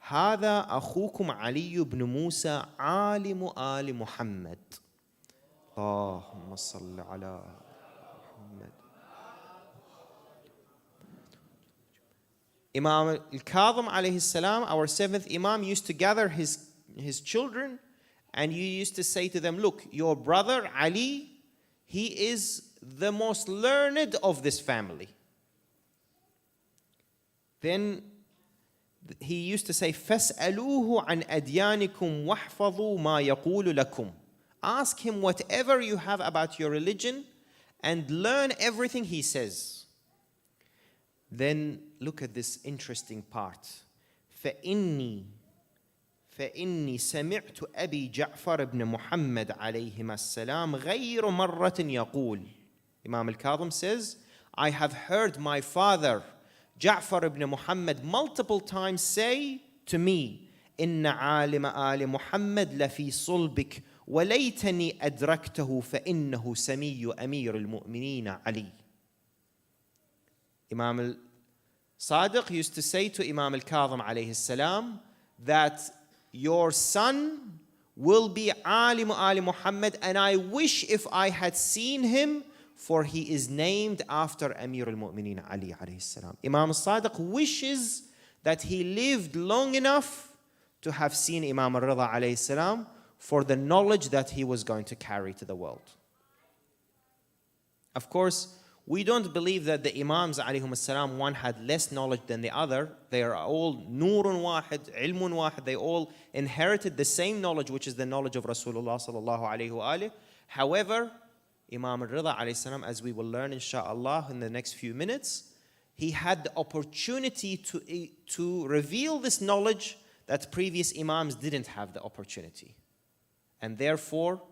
هذا أخوكم علي بن موسى عالم آل محمد اللهم صل على محمد. Imam al-Kadhim alayhi salam, our seventh Imam, used to gather his children, and you used to say to them, look, your brother Ali, he is the most learned of this family. Then he used to say, فَاسْأَلُوهُ عَنْ أَدْيَانِكُمْ وَاحْفَظُوا مَا يَقُولُ لَكُمْ. Ask him whatever you have about your religion and learn everything he says. Then look at this interesting part. فَإِنِّي سَمِعْتُ أَبِي جَعْفَرَ بْنَ مُحَمَّدَ عَلَيْهِمَا السَّلَامِ غَيْرَ مَرَّةٍ يَقُولُ. Imam al-Kadhim says, I have heard my father Ja'far ibn Muhammad multiple times say to me, إِنَّ عَالِمَ آلِ مُحَمَّدْ لَفِي صُلْبِكَ وَلَيْتَنِي أَدْرَكْتَهُ فَإِنَّهُ سَمِيُّ أَمِيرِ الْمُؤْمِنِينَ عَلِي. Imam al-Sadiq used to say to Imam al-Kadhim alayhi salam that your son will be Alim Ali Muhammad, and I wish if I had seen him, for he is named after Amir al-Mu'mineen Ali alayhi salam. Imam al-Sadiq wishes that he lived long enough to have seen Imam al-Ridha alayhi salam for the knowledge that he was going to carry to the world. Of course, we don't believe that the Imams alayhim salam, one had less knowledge than the other. They are all nurun wahid, ilmun wahid. They all inherited the same knowledge, which is the knowledge of Rasulullah sallallahu alayhi wa alihi. However, Imam al-Ridha alayhi salam, as we will learn inshaAllah in the next few minutes, he had the opportunity to reveal this knowledge that previous Imams didn't have the opportunity. And therefore,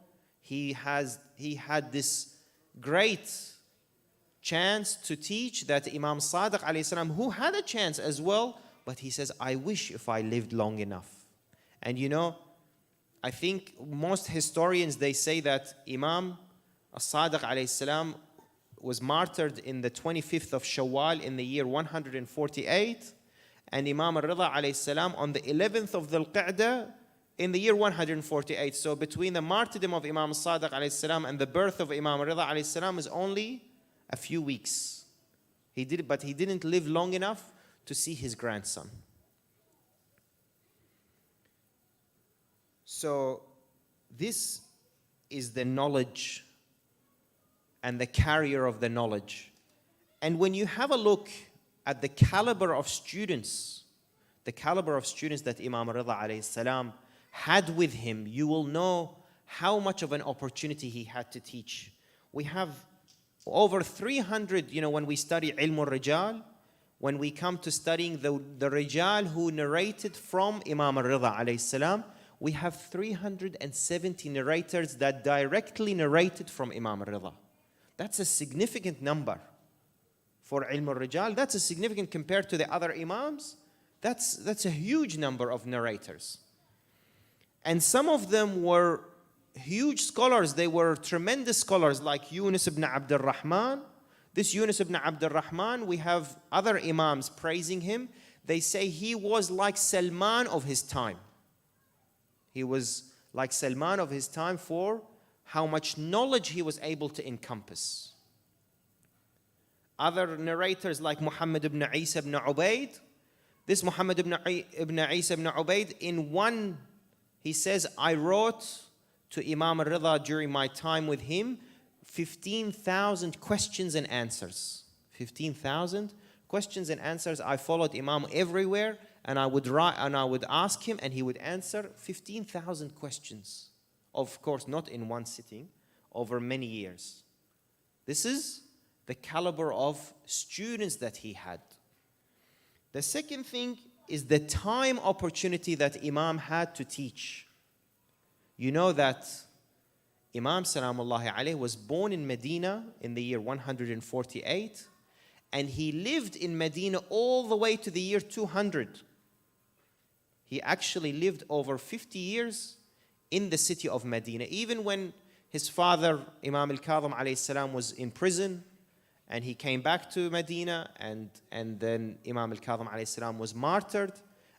he had this great chance to teach that Imam Sadiq alayhi salam, who had a chance as well, but he says, I wish if I lived long enough. And you know, I think most historians, they say that Imam Sadiq alayhi salam was martyred in the 25th of Shawwal in the year 148, and Imam al-Ridha alayhi salam on the 11th of Dhul Qa'dah in the year 148. So between the martyrdom of Imam Sadiq alayhi salam and the birth of Imam al-Ridha alayhi salam is only a few weeks. But he didn't live long enough to see his grandson. So this is the knowledge and the carrier of the knowledge. And when you have a look at the caliber of students that Imam al-Ridha alayhi salam had with him, you will know how much of an opportunity he had to teach. We have over 300, when we study ilm al-rijal, when we come to studying the rijal who narrated from Imam al-Ridha alayhi salam, we have 370 narrators that directly narrated from Imam al-Ridha. That's a significant number for ilm al-rijal. That's a significant compared to the other Imams. That's a huge number of narrators. And some of them were huge scholars. They were tremendous scholars like Yunus ibn Abdul Rahman. This Yunus ibn Abdul Rahman, we have other Imams praising him. They say he was like Salman of his time. He was like Salman of his time for how much knowledge he was able to encompass. Other narrators like Muhammad ibn Isa ibn Ubaid. This Muhammad ibn Isa ibn Ubaid, in one, he says, I wrote to Imam al-Ridha during my time with him 15,000 questions and answers. 15,000 questions and answers. I followed Imam everywhere, and I would write and I would ask him, and he would answer 15,000 questions. Of course, not in one sitting, over many years. This is the caliber of students that he had. The second thing is the time opportunity that Imam had to teach. You know that Imam Salamullahi alayhi was born in Medina in the year 148, and he lived in Medina all the way to the year 200. He actually lived over 50 years in the city of Medina. Even when his father, Imam al-Kadhim alayhi salam, was in prison, and he came back to Medina, and then Imam al-Kadhim alayhi salam was martyred,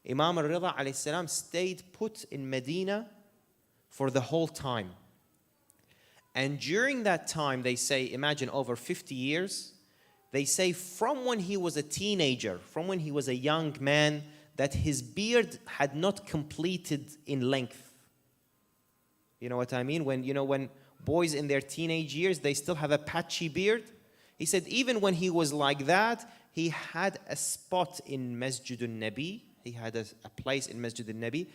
Imam al-Ridha alayhi salam stayed put in Medina for the whole time. And during that time, they say, imagine over 50 years, they say from when he was a teenager, from when he was a young man, that his beard had not completed in length. You know what I mean? When boys in their teenage years, they still have a patchy beard. He said even when he was like that, he had a spot in Masjid al-Nabi. He had a place in Masjid al-Nabi,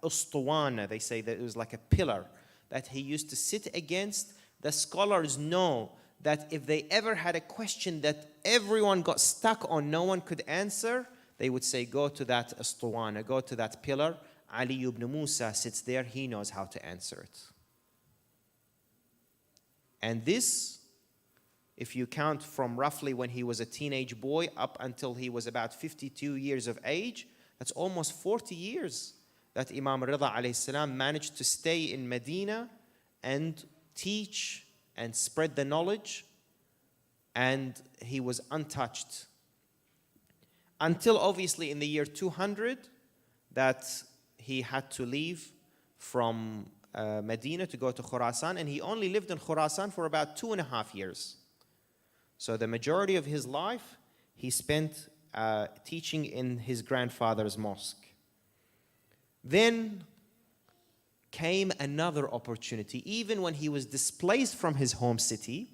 ustuwana, they say that it was like a pillar that he used to sit against. The scholars know that if they ever had a question that everyone got stuck on, no one could answer, they would say, go to that ustuwana, go to that pillar. Ali ibn Musa sits there, he knows how to answer it. And this, if you count from roughly when he was a teenage boy up until he was about 52 years of age, that's almost 40 years that Imam Ridha alayhi salam managed to stay in Medina and teach and spread the knowledge, and he was untouched. Until obviously in the year 200 that he had to leave from Medina to go to Khurasan, and he only lived in Khurasan for about 2.5 years. So the majority of his life he spent teaching in his grandfather's mosque. Then came another opportunity. Even when he was displaced from his home city,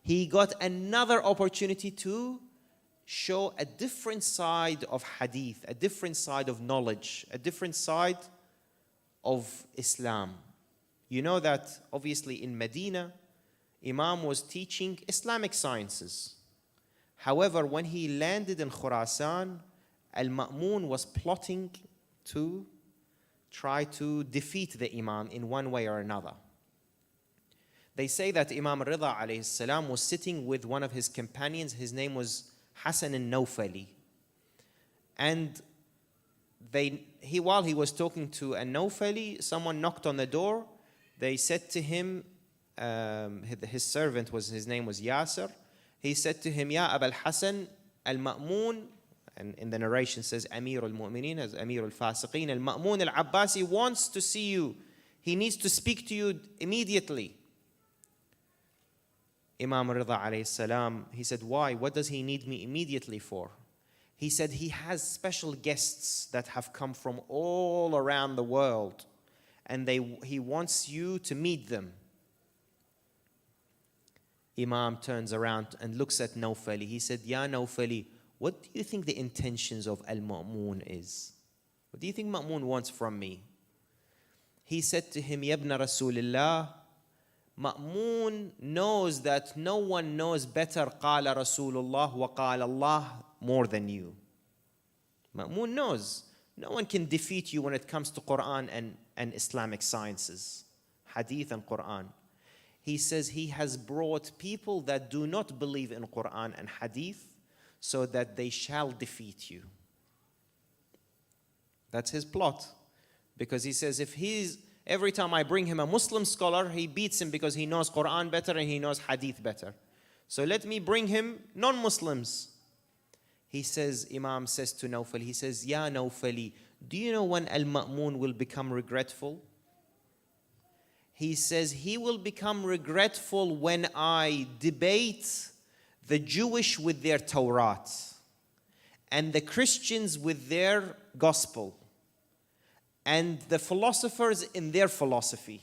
he got another opportunity to show a different side of hadith, a different side of knowledge, a different side of Islam. You know that obviously in Medina, Imam was teaching Islamic sciences. However, when he landed in Khurasan, Al-Ma'mun was plotting to try to defeat the Imam in one way or another. They say that Imam Redha alayhi salam was sitting with one of his companions. His name was Hassan al-Nawfali. And while he was talking to al-Nawfali, someone knocked on the door. They said to him, his servant his name was Yasser. He said to him, Ya Abul Hassan, al-Ma'mun, and in the narration says Amir al-Mu'mineen, as Amir al-Fasiqeen, al-Ma'mun al-Abbasi wants to see you. He needs to speak to you immediately. Imam Redha alayhi salam, he said, why? What does he need me immediately for? He said he has special guests that have come from all around the world, and he wants you to meet them. Imam turns around and looks at Nawfali. He said, Ya Nawfali, what do you think the intentions of Al-Ma'mun is? What do you think Ma'mun wants from me? He said to him, Yabna Rasulullah, Ma'mun knows that no one knows better Qala Rasulullah wa Qala Allah more than you. Ma'mun knows no one can defeat you when it comes to Quran and Islamic sciences, Hadith and Quran. He says he has brought people that do not believe in Quran and Hadith so that they shall defeat you. That's his plot. Because he says every time I bring him a Muslim scholar, he beats him because he knows Quran better and he knows Hadith better. So let me bring him non-Muslims. He says, Imam says to Nawfali, he says, Ya Nawfali, do you know when Al-Ma'mun will become regretful? He says he will become regretful when I debate the Jewish with their Torah and the Christians with their gospel and the philosophers in their philosophy.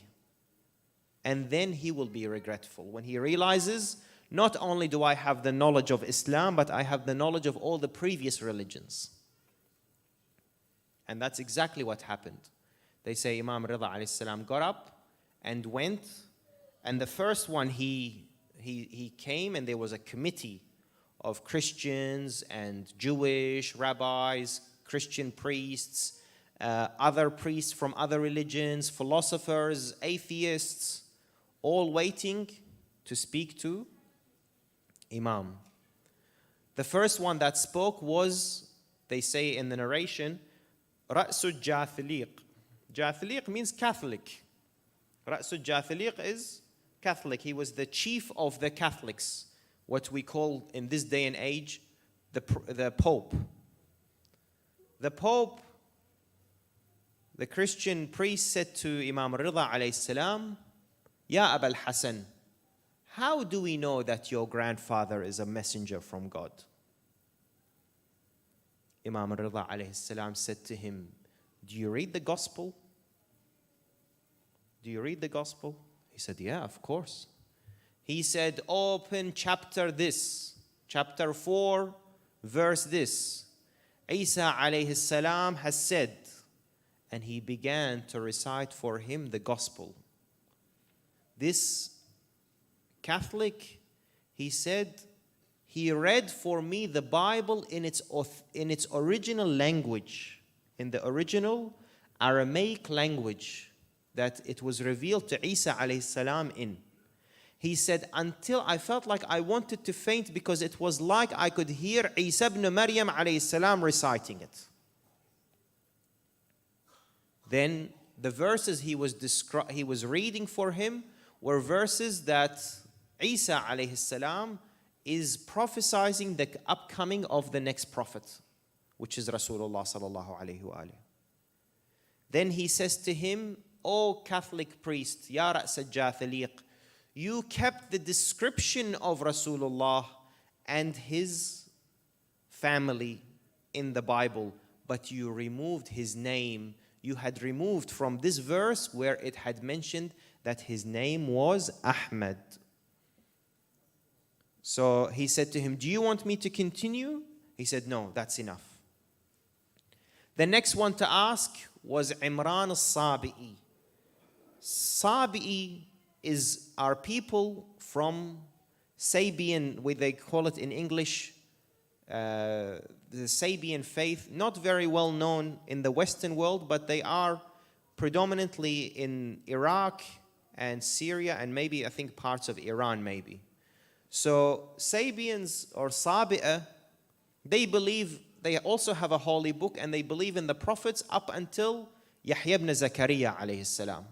And then he will be regretful when he realizes, not only do I have the knowledge of Islam, but I have the knowledge of all the previous religions. And that's exactly what happened. They say Imam Redha alayhi salam got up and went, and the first one he came, and there was a committee of Christians and Jewish rabbis, Christian priests, other priests from other religions, philosophers, atheists, all waiting to speak to Imam. The first one that spoke was, they say in the narration, Ra'sul Jathiliq. Jathiliq means Catholic. Ra'sul Jathiliq is Catholic. He was the chief of the Catholics, what we call in this day and age the Pope. The Pope, the Christian priest, said to Imam Redha alayhi salam, Ya Abul Hassan, how do we know that your grandfather is a messenger from God? Imam Redha alayhi salam said to him, do you read the gospel? Do you read the gospel? He said, yeah, of course. He said, open chapter this, chapter 4, verse this. Isa alayhi salam has said, and he began to recite for him the gospel. This Catholic, he said, he read for me the Bible in its original language, in the original Aramaic language that it was revealed to Isa alayhi salam in. He said, until I felt like I wanted to faint because it was like I could hear Isa ibn Maryam alayhi salam reciting it. Then the verses he was reading for him were verses that Isa alayhi salam is prophesying the upcoming of the next prophet, which is Rasulullah sallallahu alayhi wa alayhi. Then he says to him, O Catholic priest, Ya Ra's al-Jathaliq, you kept the description of Rasulullah and his family in the Bible, but you removed his name. You had removed from this verse where it had mentioned that his name was Ahmad. So he said to him, do you want me to continue? He said, no, that's enough. The next one to ask was Imran al-Sabi'i. Sabi'i are people from Sabian, what they call it in English, the Sabian faith, not very well known in the Western world, but they are predominantly in Iraq and Syria and maybe, I think, parts of Iran maybe. So Sabians or Sabi'a, they believe, they also have a holy book and they believe in the prophets up until Yahya ibn Zakaria alayhi salam.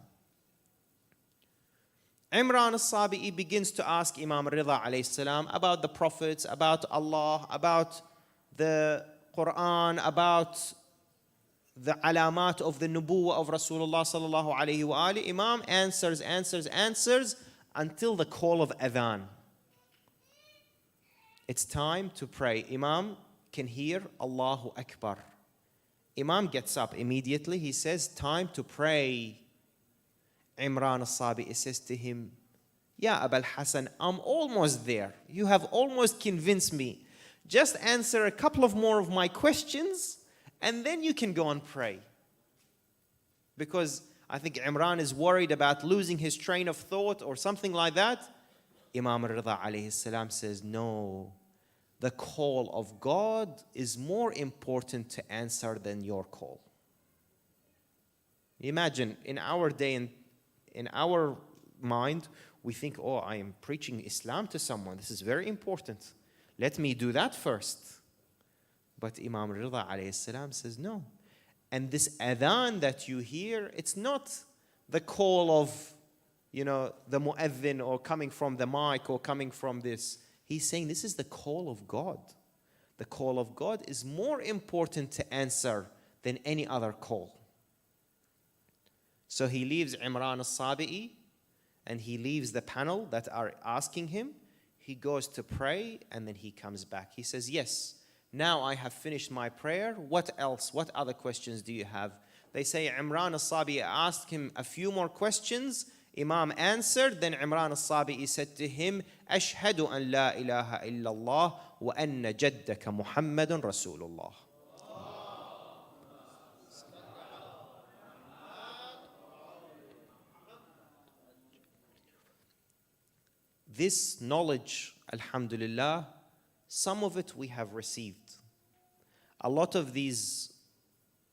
Imran al-Sabi'i begins to ask Imam Redha alayhi salam about the prophets, about Allah, about the Quran, about the alamat of the nubuwwah of Rasulullah sallallahu alayhi wa alihi. Imam answers until the call of adhan. It's time to pray. Imam can hear Allahu Akbar. Imam gets up immediately. He says, time to pray. Imran al-Sabi'i says to him, Ya Abul Hasan, I'm almost there. You have almost convinced me. Just answer a couple of more of my questions and then you can go and pray. Because I think Imran is worried about losing his train of thought or something like that. Imam Redha alayhi salam says, no, the call of God is more important to answer than your call. Imagine in our day and in our mind, we think, oh, I am preaching Islam to someone. This is very important. Let me do that first. But Imam Redha alayhi salam says, no. And this adhan that you hear, it's not the call of, the mu'adhin or coming from the mic or coming from this. He's saying this is the call of God. The call of God is more important to answer than any other call. So he leaves Imran al-Sabi'i and he leaves the panel that are asking him. He goes to pray and then he comes back. He says, yes, now I have finished my prayer. What else? What other questions do you have? They say Imran al-Sabi'i asked him a few more questions. Imam answered. Then Imran al-Sabi'i said to him, Ashhadu an la ilaha illallah wa anna jaddaka Muhammadun Rasulullah. This knowledge, alhamdulillah, some of it we have received. A lot of these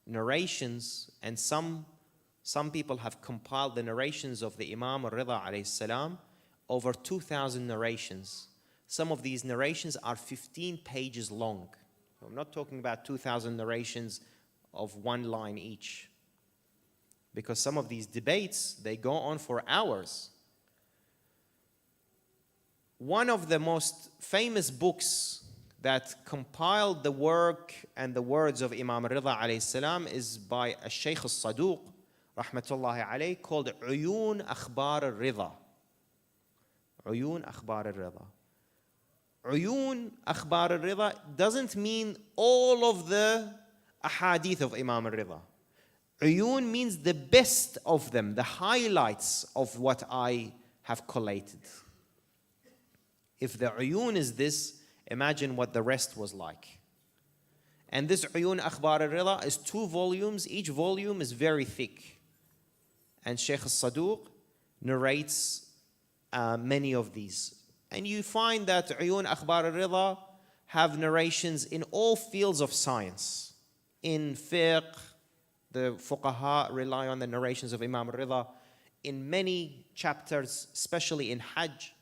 narrations, and some people have compiled the narrations of the Imam al-Redha alayhi salam, over 2,000 narrations. Some of these narrations are 15 pages long. I'm not talking about 2,000 narrations of one line each. Because some of these debates, they go on for hours. One of the most famous books that compiled the work and the words of Imam Redha alayhi salam is by a Shaykh al-Saduq, rahmatullahi alayhi, called Uyun Akhbar al-Redha. Uyun Akhbar al-Redha. Uyun Akhbar al-Redha doesn't mean all of the ahadith of Imam al-Redha. Uyun means the best of them, the highlights of what I have collated. If the uyun is this, imagine what the rest was like. And this Uyun Akhbar al-Redha is 2 volumes. Each volume is very thick. And Shaykh al-Saduq narrates many of these. And you find that Uyun Akhbar al-Redha have narrations in all fields of science. In fiqh, the fuqaha rely on the narrations of Imam al-Redha. In many chapters, especially in Hajj,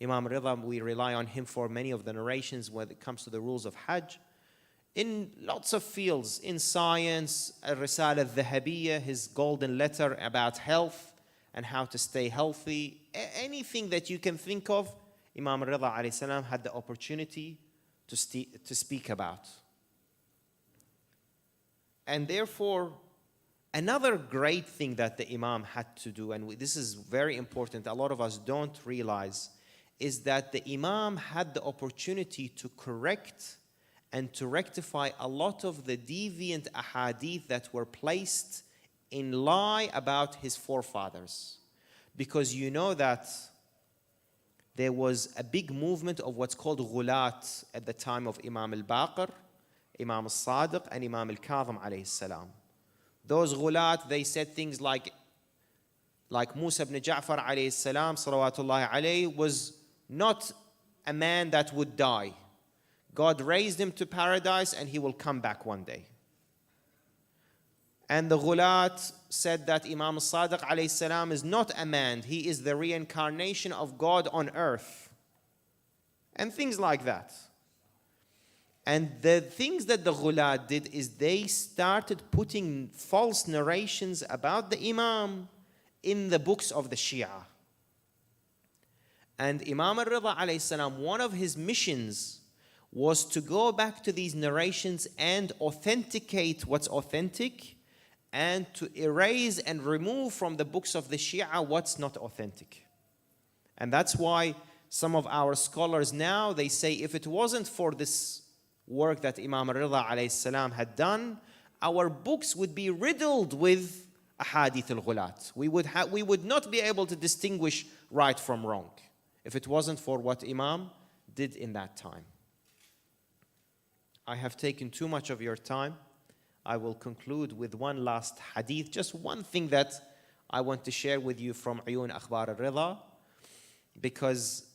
Imam Redha, we rely on him for many of the narrations when it comes to the rules of Hajj. In lots of fields, in science, Risala al-Dhahabiyya, his golden letter about health and how to stay healthy. Anything that you can think of, Imam Redha alayhi salam had the opportunity to speak about. And therefore, Another great thing that the Imam had to do, and this is very important, a lot of us don't realize, is that the Imam had the opportunity to correct and to rectify a lot of the deviant ahadith that were placed in lie about his forefathers. Because you know that there was a big movement of what's called ghulat at the time of Imam al-Baqir, Imam al-Sadiq, and Imam al-Kadhim alayhi salam. Those ghulat, they said things like Musa ibn Ja'far alayhi salam, salawatullahi alayhi, was not a man that would die. God raised him to paradise and he will come back one day. And the ghulat said that Imam al-Sadiq alayhi salam is not a man, he is the reincarnation of God on earth. And things like that. And the things that the ghulat did is they started putting false narrations about the Imam in the books of the Shia. And Imam al-Redha alayhi salam, one of his missions was to go back to these narrations and authenticate what's authentic, and to erase and remove from the books of the Shia what's not authentic. And that's why some of our scholars now, they say if it wasn't for this work that Imam al-Redha alayhi salam had done, our books would be riddled with ahadith al-ghulat. We would not be able to distinguish right from wrong if it wasn't for what Imam did in that time. I have taken too much of your time. I will conclude with one last hadith, just one thing that I want to share with you from Uyun Akhbar al-Redha, because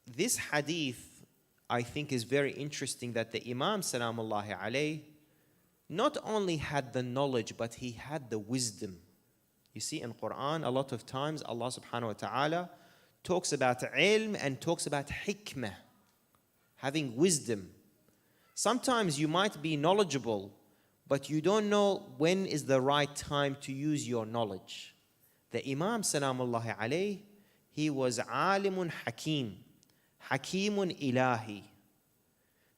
this hadith, I think, is very interesting, that the Imam salamullahi alayhi not only had the knowledge, but he had the wisdom. You see, in Quran, a lot of times Allah subhanahu wa ta'ala talks about ilm and talks about hikmah, having wisdom. Sometimes you might be knowledgeable, but you don't know when is the right time to use your knowledge. The Imam salamullahi alayhi, he was alimun hakim, hakimun ilahi,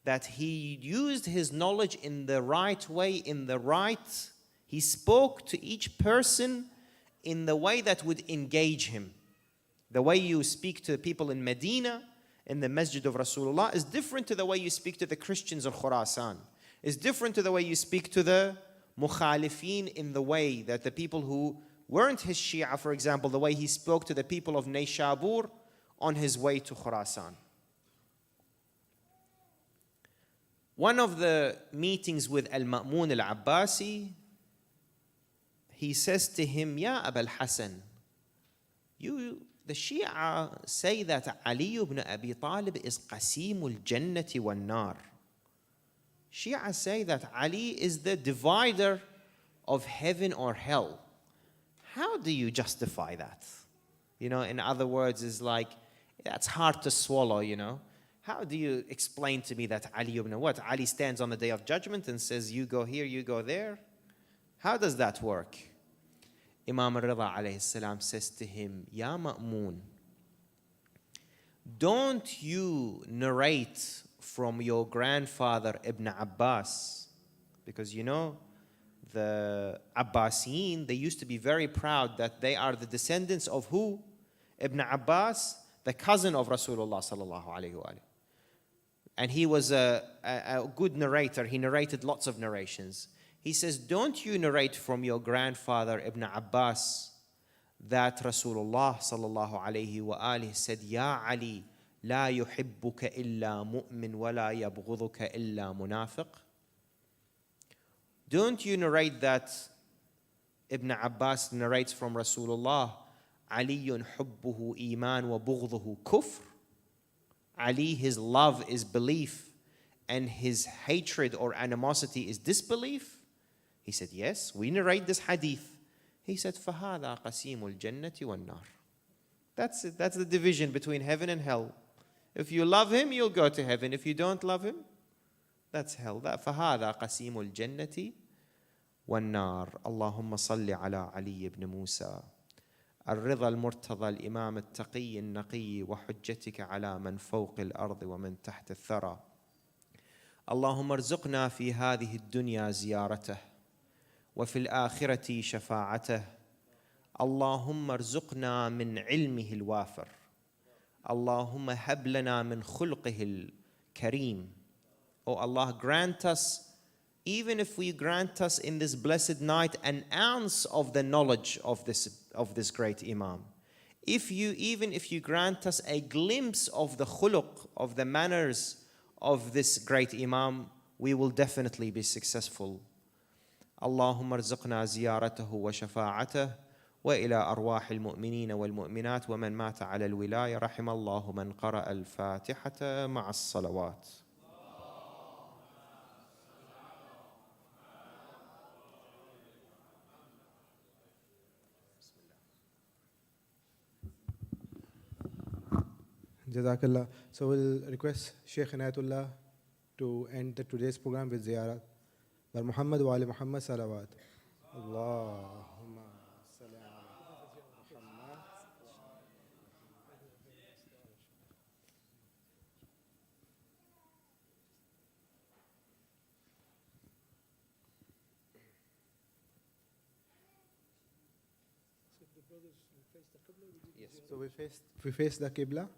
that he used his knowledge in the right way, he spoke to each person in the way that would engage him. The way you speak to people in Medina, in the Masjid of Rasulullah, is different to the way you speak to the Christians of Khurasan. Is different to the way you speak to the mukhalifin, in the way that the people who weren't his Shia, for example, the way he spoke to the people of Nayshabur on his way to Khurasan. One of the meetings with Al-Ma'mun al-Abbasi, he says to him, Ya Abul Hasan, the Shia say that Ali ibn Abi Talib is qasimul jannati wal nar. Shia say that Ali is the divider of heaven or hell. How do you justify that? In other words, it's like, that's hard to swallow, How do you explain to me that Ali ibn what? Ali stands on the Day of Judgment and says, you go here, you go there? How does that work? Imam al-Redha alayhi salam says to him, Ya Ma'mun, don't you narrate from your grandfather Ibn Abbas? Because the Abbasiyin, they used to be very proud that they are the descendants of who? Ibn Abbas, the cousin of Rasulullah sallallahu alayhi wa sallam. And he was a good narrator. He narrated lots of narrations. He says, don't you narrate from your grandfather Ibn Abbas that Rasulullah sallallahu alayhi wa alihi said, Ya Ali, la yuhibbuka illa mu'min wa la yabghuduka illa munafiq? Don't you narrate that Ibn Abbas narrates from Rasulullah, Aliyun hubbuhu iman wa bughduhu kufr? Ali, his love is belief and his hatred or animosity is disbelief? He said, yes, we narrate this hadith. He said, فَهَذَا قَسِيمُ الْجَنَّةِ وَالنَّارِ. That's it. That's the division between heaven and hell. If you love him, you'll go to heaven. If you don't love him, that's hell. فَهَذَا قَسِيمُ الْجَنَّةِ وَالنَّارِ. اللهم صل على علي بن موسى الرضا المرتضى الإمام التقي النقي وحجتك على من فوق الأرض ومن تحت الثرى. اللهم ارزقنا في هذه الدنيا زيارته وفي الآخرة شفاعته. اللهم ارزقنا من علمه الوافر. اللهم هب لنا من خلقه الكريم. Oh Allah, grant us, even if we grant us in this blessed night an ounce of the knowledge of this great Imam. Even if you grant us a glimpse of the khuluq, of the manners of this great Imam, we will definitely be successful. اللهم ارزقنا زيارته وشفاعته وإلى أرواح المؤمنين والمؤمنات ومن مات على الولاية. رحم الله من قرأ الفاتحة مع الصلوات. Jazakallah. So we'll request Sheikh Inayatullah to end today's program with ziyarat. Bar Muhammad wa ali Muhammad salawat. Allahumma salli ala Muhammad. So we face the Qibla.